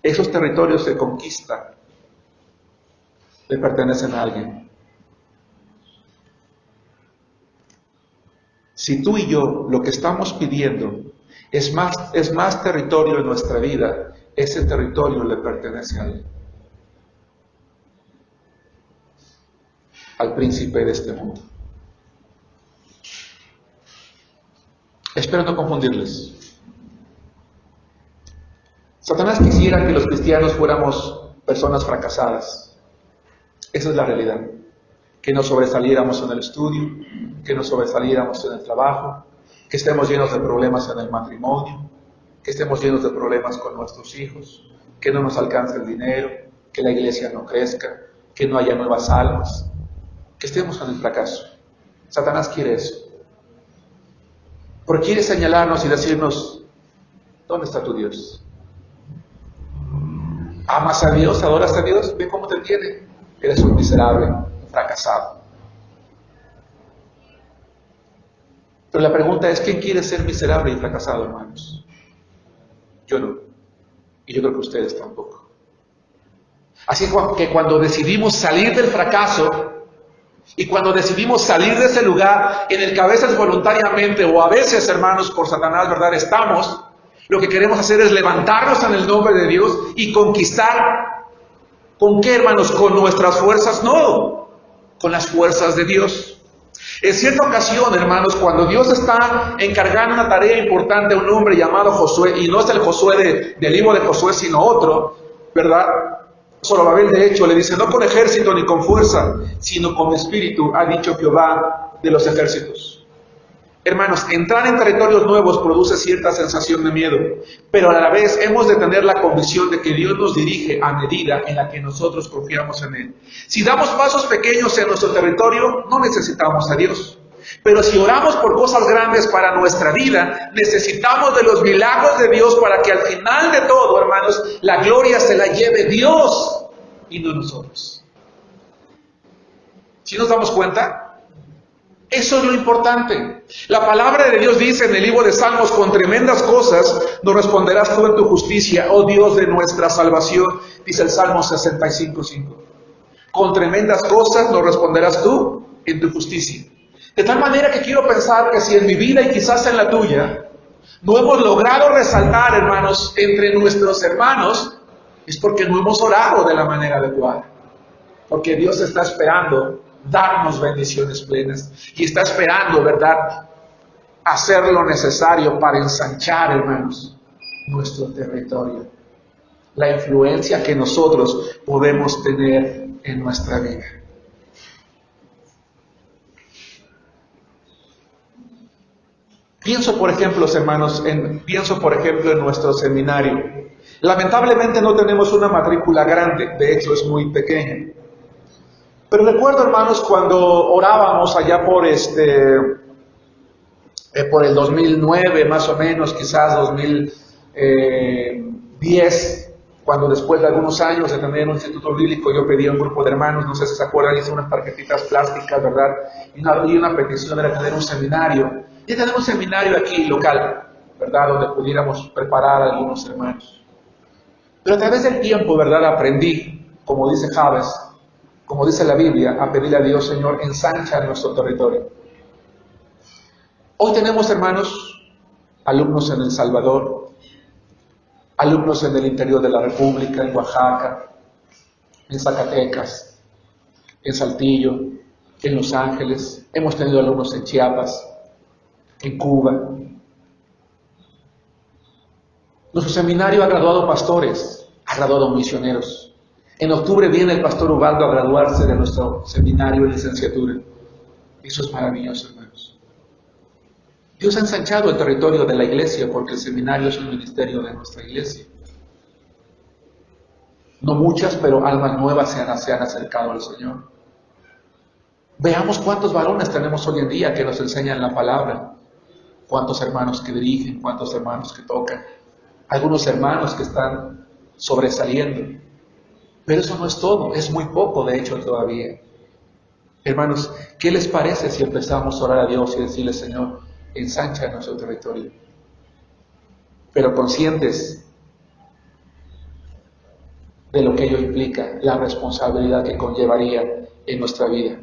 Speaker 1: esos territorios se conquistan, le pertenecen a alguien. Si tú y yo lo que estamos pidiendo es más territorio en nuestra vida, ese territorio le pertenece a alguien. Al príncipe de este mundo. Espero no confundirles. Satanás quisiera que los cristianos fuéramos personas fracasadas. Esa es la realidad. Que no sobresaliéramos en el estudio, que no sobresaliéramos en el trabajo, que estemos llenos de problemas en el matrimonio, que estemos llenos de problemas con nuestros hijos, que no nos alcance el dinero, que la iglesia no crezca, que no haya nuevas almas, que estemos en el fracaso. Satanás quiere eso. Porque quiere señalarnos y decirnos, ¿dónde está tu Dios? ¿Amas a Dios? ¿Adoras a Dios? Ve cómo te tiene. Eres un miserable, un fracasado. Pero la pregunta es, ¿quién quiere ser miserable y fracasado, hermanos? Yo no. Y yo creo que ustedes tampoco. Así que cuando decidimos salir del fracaso, y cuando decidimos salir de ese lugar en el que a veces voluntariamente o a veces, hermanos, por Satanás, ¿verdad? Estamos, lo que queremos hacer es levantarnos en el nombre de Dios y conquistar. ¿Con qué, hermanos? ¿Con nuestras fuerzas? No, con las fuerzas de Dios. En cierta ocasión, hermanos, cuando Dios está encargando una tarea importante a un hombre llamado Josué, y no es el Josué del libro de Josué, sino otro, ¿verdad? Zorobabel, de hecho, le dice, no con ejército ni con fuerza, sino con espíritu, ha dicho Jehová de los ejércitos. Hermanos, entrar en territorios nuevos produce cierta sensación de miedo, pero a la vez hemos de tener la convicción de que Dios nos dirige a medida en la que nosotros confiamos en Él. Si damos pasos pequeños en nuestro territorio, no necesitamos a Dios. Pero si oramos por cosas grandes para nuestra vida, necesitamos de los milagros de Dios para que al final de todo, hermanos, la gloria se la lleve Dios y no nosotros. ¿Sí nos damos cuenta? Eso es lo importante. La palabra de Dios dice en el libro de Salmos, con tremendas cosas nos responderás tú en tu justicia, oh Dios de nuestra salvación, dice el Salmo 65:5. Con tremendas cosas nos responderás tú en tu justicia. De tal manera que quiero pensar que si en mi vida y quizás en la tuya no hemos logrado resaltar, hermanos, entre nuestros hermanos, es porque no hemos orado de la manera adecuada. Porque Dios está esperando darnos bendiciones plenas y está esperando, ¿verdad?, hacer lo necesario para ensanchar, hermanos, nuestro territorio, la influencia que nosotros podemos tener en nuestra vida. Pienso, por ejemplo, hermanos, en nuestro seminario. Lamentablemente no tenemos una matrícula grande, de hecho es muy pequeña. Pero recuerdo, hermanos, cuando orábamos allá por el 2009, más o menos, quizás 2010, cuando después de algunos años de tener un instituto bíblico, yo pedí a un grupo de hermanos, no sé si se acuerdan, hice unas tarjetitas plásticas, ¿verdad? Y una petición era tener un seminario. Y tener un seminario aquí local, ¿verdad? Donde pudiéramos preparar a algunos hermanos. Pero a través del tiempo, ¿verdad? Aprendí, como dice Javes, como dice la Biblia, a pedirle a Dios, Señor, ensancha nuestro territorio. Hoy tenemos, hermanos, alumnos en El Salvador, alumnos en el interior de la República, en Oaxaca, en Zacatecas, en Saltillo, en Los Ángeles. Hemos tenido alumnos en Chiapas, en Cuba. Nuestro seminario ha graduado pastores, ha graduado misioneros. En octubre viene el pastor Ubaldo a graduarse de nuestro seminario de licenciatura. Eso es maravilloso, hermanos. Dios ha ensanchado el territorio de la iglesia porque el seminario es un ministerio de nuestra iglesia. No muchas, pero almas nuevas se han acercado al Señor. Veamos cuántos varones tenemos hoy en día que nos enseñan la palabra. Cuántos hermanos que dirigen, cuántos hermanos que tocan. Algunos hermanos que están sobresaliendo. Pero eso no es todo, es muy poco de hecho todavía. Hermanos, ¿qué les parece si empezamos a orar a Dios y decirle, Señor, ensancha nuestro territorio? Pero conscientes de lo que ello implica, la responsabilidad que conllevaría en nuestra vida.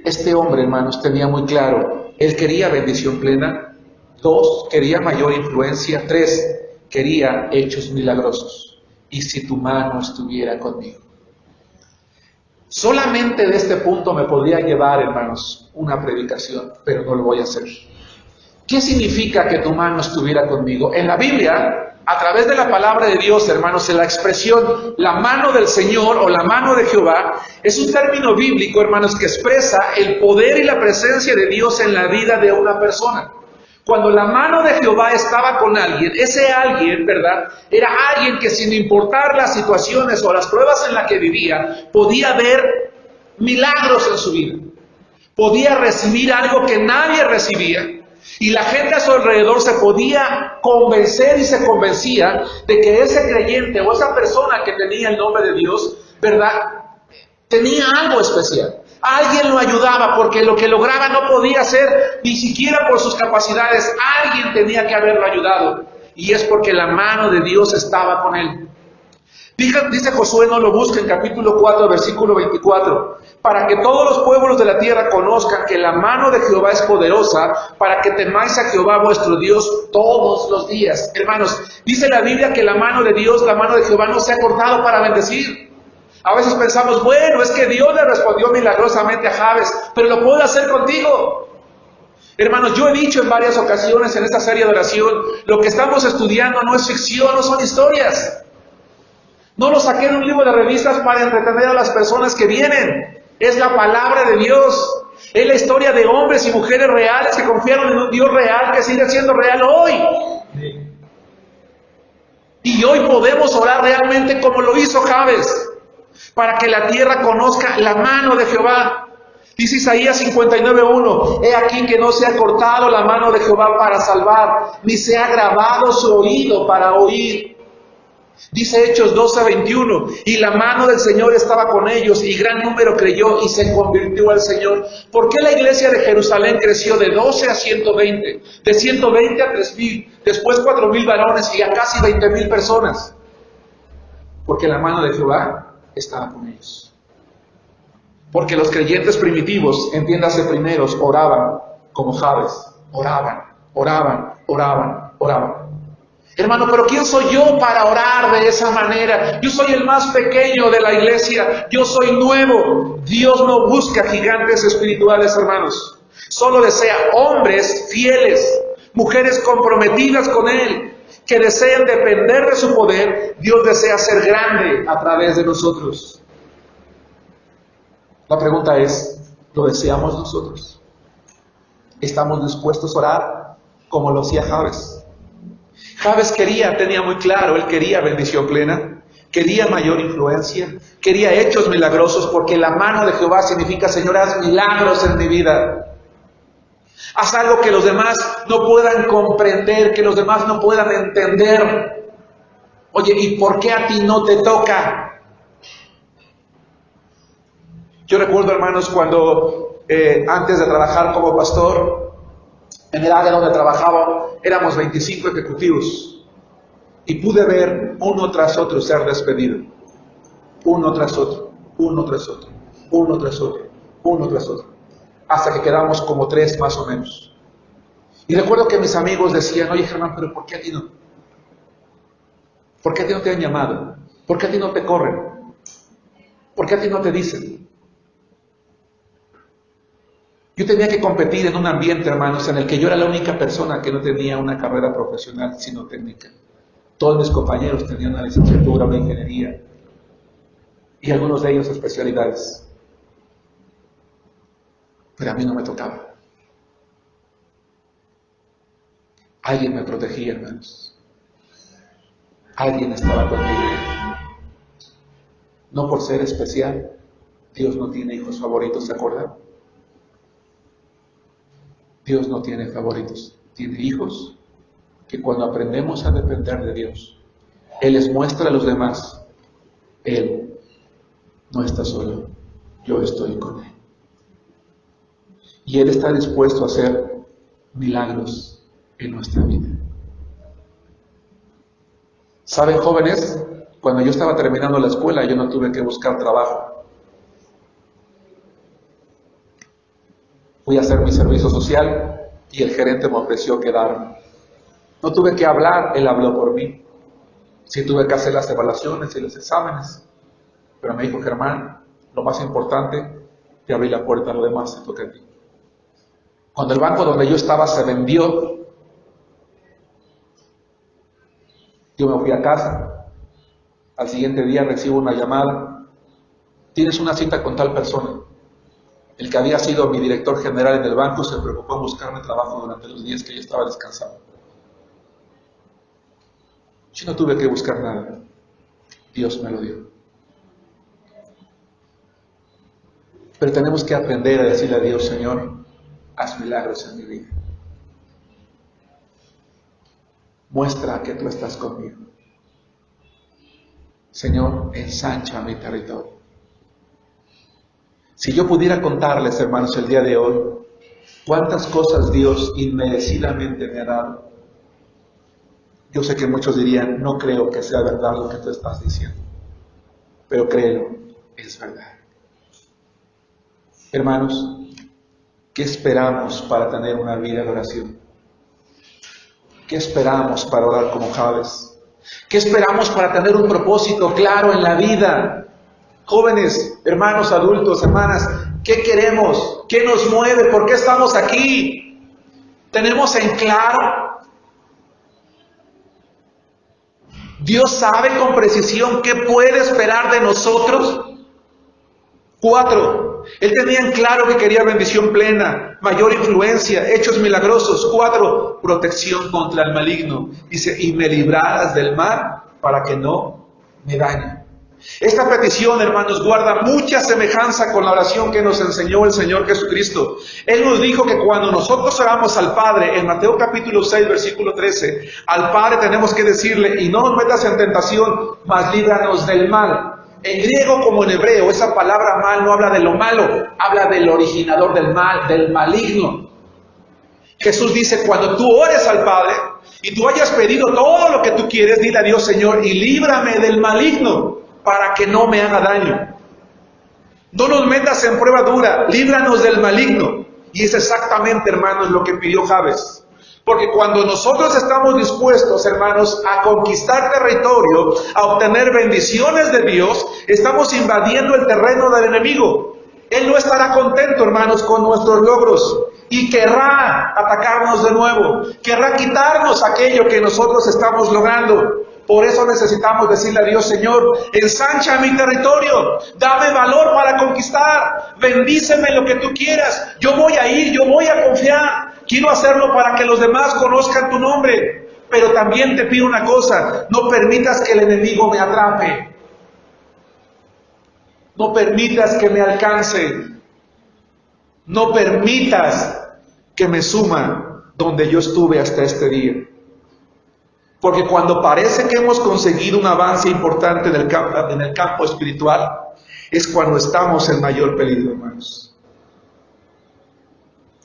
Speaker 1: Este hombre, hermanos, tenía muy claro, él quería bendición plena. 2, quería mayor influencia. 3, quería hechos milagrosos. Y si tu mano estuviera conmigo. Solamente de este punto me podría llevar, hermanos, una predicación, pero no lo voy a hacer. ¿Qué significa que tu mano estuviera conmigo? En la Biblia, a través de la palabra de Dios, hermanos, en la expresión la mano del Señor o la mano de Jehová, es un término bíblico, hermanos, que expresa el poder y la presencia de Dios en la vida de una persona. Cuando la mano de Jehová estaba con alguien, ese alguien, ¿verdad?, era alguien que sin importar las situaciones o las pruebas en las que vivía, podía ver milagros en su vida. Podía recibir algo que nadie recibía. Y la gente a su alrededor se podía convencer y se convencía de que ese creyente o esa persona que tenía el nombre de Dios, ¿verdad?, tenía algo especial. Alguien lo ayudaba porque lo que lograba no podía hacer ni siquiera por sus capacidades. Alguien tenía que haberlo ayudado. Y es porque la mano de Dios estaba con él. Dice Josué, no lo busquen, capítulo 4, versículo 24. Para que todos los pueblos de la tierra conozcan que la mano de Jehová es poderosa, para que temáis a Jehová vuestro Dios todos los días. Hermanos, dice la Biblia que la mano de Dios, la mano de Jehová no se ha cortado para bendecir. A veces pensamos, bueno, es que Dios le respondió milagrosamente a Javes, pero lo puede hacer contigo. Hermanos, yo he dicho en varias ocasiones en esta serie de oración, lo que estamos estudiando no es ficción, no son historias. No lo saqué de un libro de revistas para entretener a las personas que vienen. Es la palabra de Dios. Es la historia de hombres y mujeres reales que confiaron en un Dios real que sigue siendo real hoy. Y hoy podemos orar realmente como lo hizo Jabes, para que la tierra conozca la mano de Jehová. Dice Isaías 59:1, he aquí que no se ha cortado la mano de Jehová para salvar, ni se ha grabado su oído para oír. Dice Hechos 12:21, y la mano del Señor estaba con ellos, y gran número creyó y se convirtió al Señor. ¿Por qué la iglesia de Jerusalén creció de 12 a 120, de 120 a 3,000, después 4,000 varones y a casi 20,000 personas? Porque la mano de Jehová estaba con ellos. Porque los creyentes primitivos, entiéndase primeros, oraban como Jabes, oraban. Hermano, pero ¿quién soy yo para orar de esa manera? Yo soy el más pequeño de la iglesia, yo soy nuevo. Dios no busca gigantes espirituales, hermanos. Solo desea hombres fieles, mujeres comprometidas con Él, que deseen depender de su poder. Dios desea ser grande a través de nosotros. La pregunta es, ¿lo deseamos nosotros? ¿Estamos dispuestos a orar como lo hacía Jabes? Jabes tenía muy claro, él quería bendición plena, quería mayor influencia, quería hechos milagrosos, porque la mano de Jehová significa, Señor, haz milagros en mi vida. Haz algo que los demás no puedan comprender, que los demás no puedan entender. Oye, ¿y por qué a ti no te toca? Yo recuerdo, hermanos, cuando antes de trabajar como pastor, en el área donde trabajaba, éramos 25 ejecutivos. Y pude ver uno tras otro ser despedido. Uno tras otro, uno tras otro, uno tras otro, uno tras otro. Hasta que quedamos como 3 más o menos. Y recuerdo que mis amigos decían, oye Germán, pero ¿por qué a ti no? ¿Por qué a ti no te han llamado? ¿Por qué a ti no te corren? ¿Por qué a ti no te dicen? Yo tenía que competir en un ambiente, hermanos, en el que yo era la única persona que no tenía una carrera profesional, sino técnica. Todos mis compañeros tenían una licenciatura, una ingeniería, y algunos de ellos especialidades. Pero a mí no me tocaba. Alguien me protegía, hermanos. Alguien estaba conmigo. No por ser especial, Dios no tiene hijos favoritos, ¿se acuerdan? Dios no tiene favoritos, tiene hijos que cuando aprendemos a depender de Dios, Él les muestra a los demás, Él no está solo, yo estoy con Él. Y Él está dispuesto a hacer milagros en nuestra vida. ¿Saben, jóvenes? Cuando yo estaba terminando la escuela, yo no tuve que buscar trabajo. Fui a hacer mi servicio social y el gerente me ofreció quedarme. No tuve que hablar, él habló por mí. Sí tuve que hacer las evaluaciones y los exámenes, pero me dijo, Germán, lo más importante, te abrí la puerta, lo demás te toca a ti. Cuando el banco donde yo estaba se vendió, yo me fui a casa. Al siguiente día recibo una llamada. Tienes una cita con tal persona. El que había sido mi director general en el banco se preocupó en buscarme trabajo durante los días que yo estaba descansando. Yo no tuve que buscar nada. Dios me lo dio. Pero tenemos que aprender a decirle a Dios, Señor, haz milagros en mi vida. Muestra que tú estás conmigo. Señor, ensancha mi territorio. Si yo pudiera contarles, hermanos, el día de hoy, cuántas cosas Dios inmerecidamente me ha dado, yo sé que muchos dirían, no creo que sea verdad lo que tú estás diciendo, pero créelo, es verdad. Hermanos, ¿qué esperamos para tener una vida de oración? ¿Qué esperamos para orar como Jabes? ¿Qué esperamos para tener un propósito claro en la vida? Jóvenes, hermanos, adultos, hermanas, ¿qué queremos? ¿Qué nos mueve? ¿Por qué estamos aquí? Tenemos en claro. Dios sabe con precisión qué puede esperar de nosotros. 4. Él tenía en claro que quería bendición plena, mayor influencia, hechos milagrosos. 4. Protección contra el maligno. Dice, y me librarás del mal para que no me dañe. Esta petición, hermanos, guarda mucha semejanza con la oración que nos enseñó el Señor Jesucristo. Él nos dijo que cuando nosotros oramos al Padre, en Mateo capítulo 6, versículo 13, al Padre tenemos que decirle, y no nos metas en tentación, mas líbranos del mal. En griego como en hebreo, esa palabra mal no habla de lo malo, habla del originador del mal, del maligno. Jesús dice, cuando tú ores al Padre y tú hayas pedido todo lo que tú quieres, dile a Dios, Señor, y líbrame del maligno, para que no me haga daño. No nos metas en prueba dura, líbranos del maligno. Y es exactamente, hermanos, lo que pidió Jabes. Porque cuando nosotros estamos dispuestos, hermanos, a conquistar territorio, a obtener bendiciones de Dios, estamos invadiendo el terreno del enemigo. Él no estará contento, hermanos, con nuestros logros y querrá atacarnos de nuevo, querrá quitarnos aquello que nosotros estamos logrando. Por eso necesitamos decirle a Dios, Señor, ensancha mi territorio, dame valor para conquistar, bendíceme lo que tú quieras, yo voy a ir, yo voy a confiar, quiero hacerlo para que los demás conozcan tu nombre. Pero también te pido una cosa, no permitas que el enemigo me atrape, no permitas que me alcance, no permitas que me suma donde yo estuve hasta este día. Porque cuando parece que hemos conseguido un avance importante en el campo espiritual, es cuando estamos en mayor peligro, hermanos.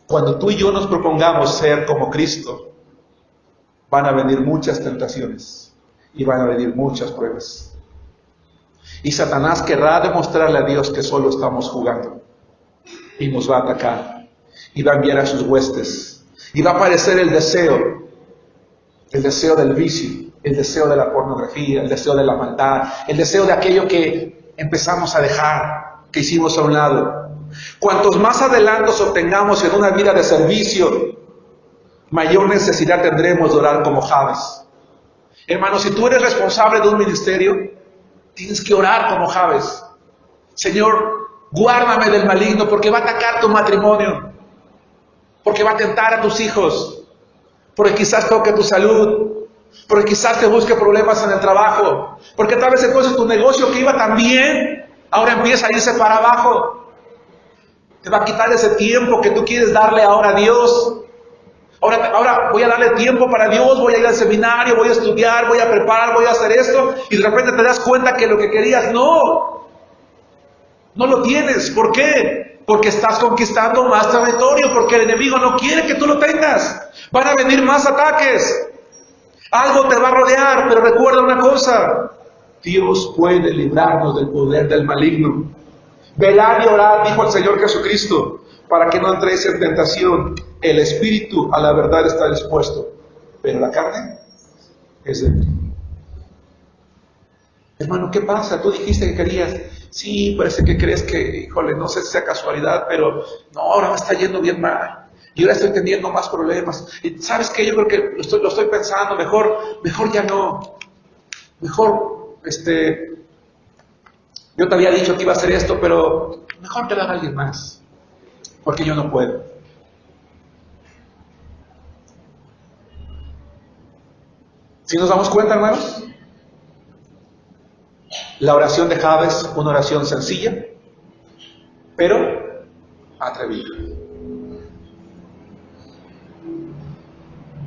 Speaker 1: Cuando tú y yo nos propongamos ser como Cristo, van a venir muchas tentaciones y van a venir muchas pruebas. Y Satanás querrá demostrarle a Dios que solo estamos jugando y nos va a atacar y va a enviar a sus huestes y va a aparecer el deseo del vicio, el deseo de la pornografía, el deseo de la maldad, el deseo de aquello que empezamos a dejar, que hicimos a un lado. Cuantos más adelantos obtengamos en una vida de servicio, mayor necesidad tendremos de orar como Jabes. Hermano, si tú eres responsable de un ministerio, tienes que orar como Jabes. Señor, guárdame del maligno, porque va a atacar tu matrimonio, porque va a tentar a tus hijos, porque quizás toque tu salud, porque quizás te busque problemas en el trabajo, porque tal vez entonces tu negocio que iba tan bien, ahora empieza a irse para abajo. Te va a quitar ese tiempo que tú quieres darle ahora a Dios. Ahora voy a darle tiempo para Dios, voy a ir al seminario, voy a estudiar, voy a preparar, voy a hacer esto, y de repente te das cuenta que lo que querías no lo tienes. ¿Por qué? Porque estás conquistando más territorio, porque el enemigo no quiere que tú lo tengas. Van a venir más ataques. Algo te va a rodear, pero recuerda una cosa: Dios puede librarnos del poder del maligno. Velad y orad, dijo el Señor Jesucristo, para que no entréis en tentación. El espíritu a la verdad está dispuesto, pero la carne es débil. Hermano, ¿qué pasa? Tú dijiste que querías. Sí, parece que crees que, híjole, no sé si sea casualidad, pero no, ahora me está yendo bien mal. Y ahora estoy teniendo más problemas. Y ¿sabes qué? Yo creo que lo estoy pensando, mejor ya no. Mejor, yo te había dicho que iba a hacer esto, pero mejor que lo haga alguien más, porque yo no puedo. ¿Sí nos damos cuenta, hermanos? La oración de Jabes, una oración sencilla, pero atrevida.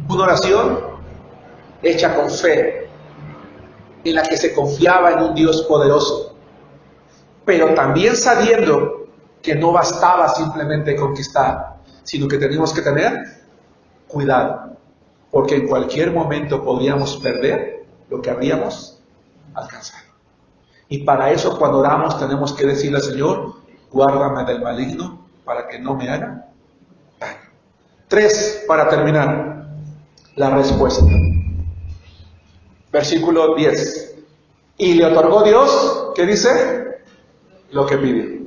Speaker 1: Una oración hecha con fe, en la que se confiaba en un Dios poderoso, pero también sabiendo que no bastaba simplemente conquistar, sino que teníamos que tener cuidado, porque en cualquier momento podríamos perder lo que habíamos alcanzado. Y para eso, cuando oramos, tenemos que decirle al Señor: guárdame del maligno para que no me haga daño. 3, para terminar, la respuesta. Versículo 10. Y le otorgó Dios, ¿qué dice? Lo que pidió.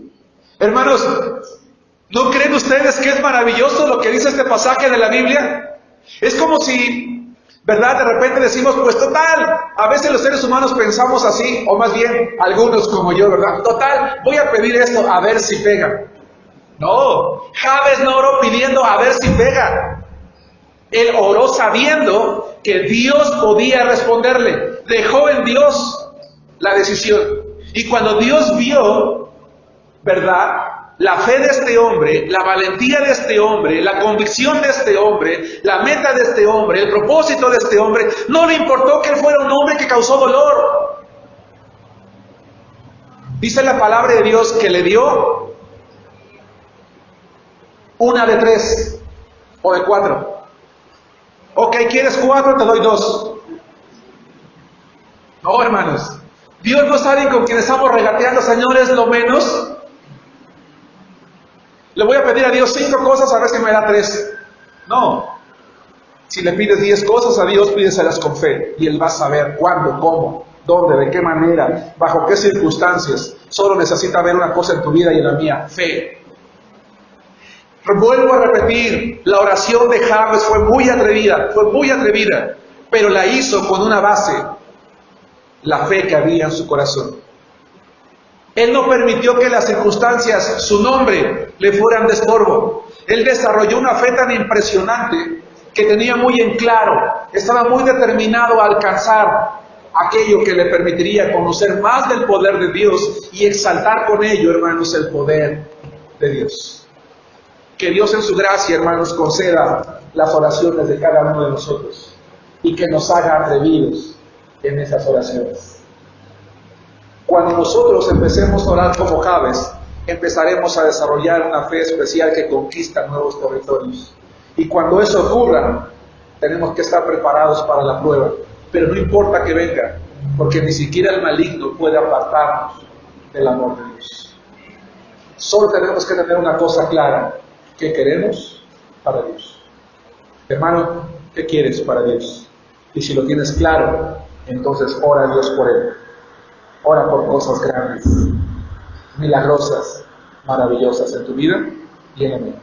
Speaker 1: Hermanos, ¿No creen ustedes que es maravilloso lo que dice este pasaje de la Biblia? Es como si, ¿verdad? De repente decimos, pues total, a veces los seres humanos pensamos así, o más bien algunos como yo, ¿verdad? Total, voy a pedir esto a ver si pega. No, Jabes no oró pidiendo a ver si pega. Él oró sabiendo que Dios podía responderle. Dejó en Dios la decisión. Y cuando Dios vio, ¿verdad?, la fe de este hombre, la valentía de este hombre, la convicción de este hombre, la meta de este hombre, el propósito de este hombre, no le importó que él fuera un hombre que causó dolor. Dice la palabra de Dios que le dio una de 3 o de 4. Ok, ¿quieres 4? Te doy 2. No, hermanos. Dios no es alguien con quien estamos regateando, señores, lo menos. Le voy a pedir a Dios 5 cosas a ver si me da 3. No. Si le pides 10 cosas a Dios, pídeselas con fe. Y Él va a saber cuándo, cómo, dónde, de qué manera, bajo qué circunstancias. Solo necesita ver una cosa en tu vida y en la mía: fe. Vuelvo a repetir, la oración de Jabes fue muy atrevida, pero la hizo con una base: la fe que había en su corazón. Él no permitió que las circunstancias, su nombre, le fueran de estorbo. Él desarrolló una fe tan impresionante que tenía muy en claro, estaba muy determinado a alcanzar aquello que le permitiría conocer más del poder de Dios y exaltar con ello, hermanos, el poder de Dios. Que Dios en su gracia, hermanos, conceda las oraciones de cada uno de nosotros y que nos haga atrevidos en esas oraciones. Cuando nosotros empecemos a orar como Jabes, empezaremos a desarrollar una fe especial que conquista nuevos territorios. Y cuando eso ocurra, tenemos que estar preparados para la prueba. Pero no importa que venga, porque ni siquiera el maligno puede apartarnos del amor de Dios. Solo tenemos que tener una cosa clara: ¿qué queremos para Dios? Hermano, ¿qué quieres para Dios? Y si lo tienes claro, entonces ora a Dios por Él. Ora por cosas grandes, milagrosas, maravillosas en tu vida y en la mía.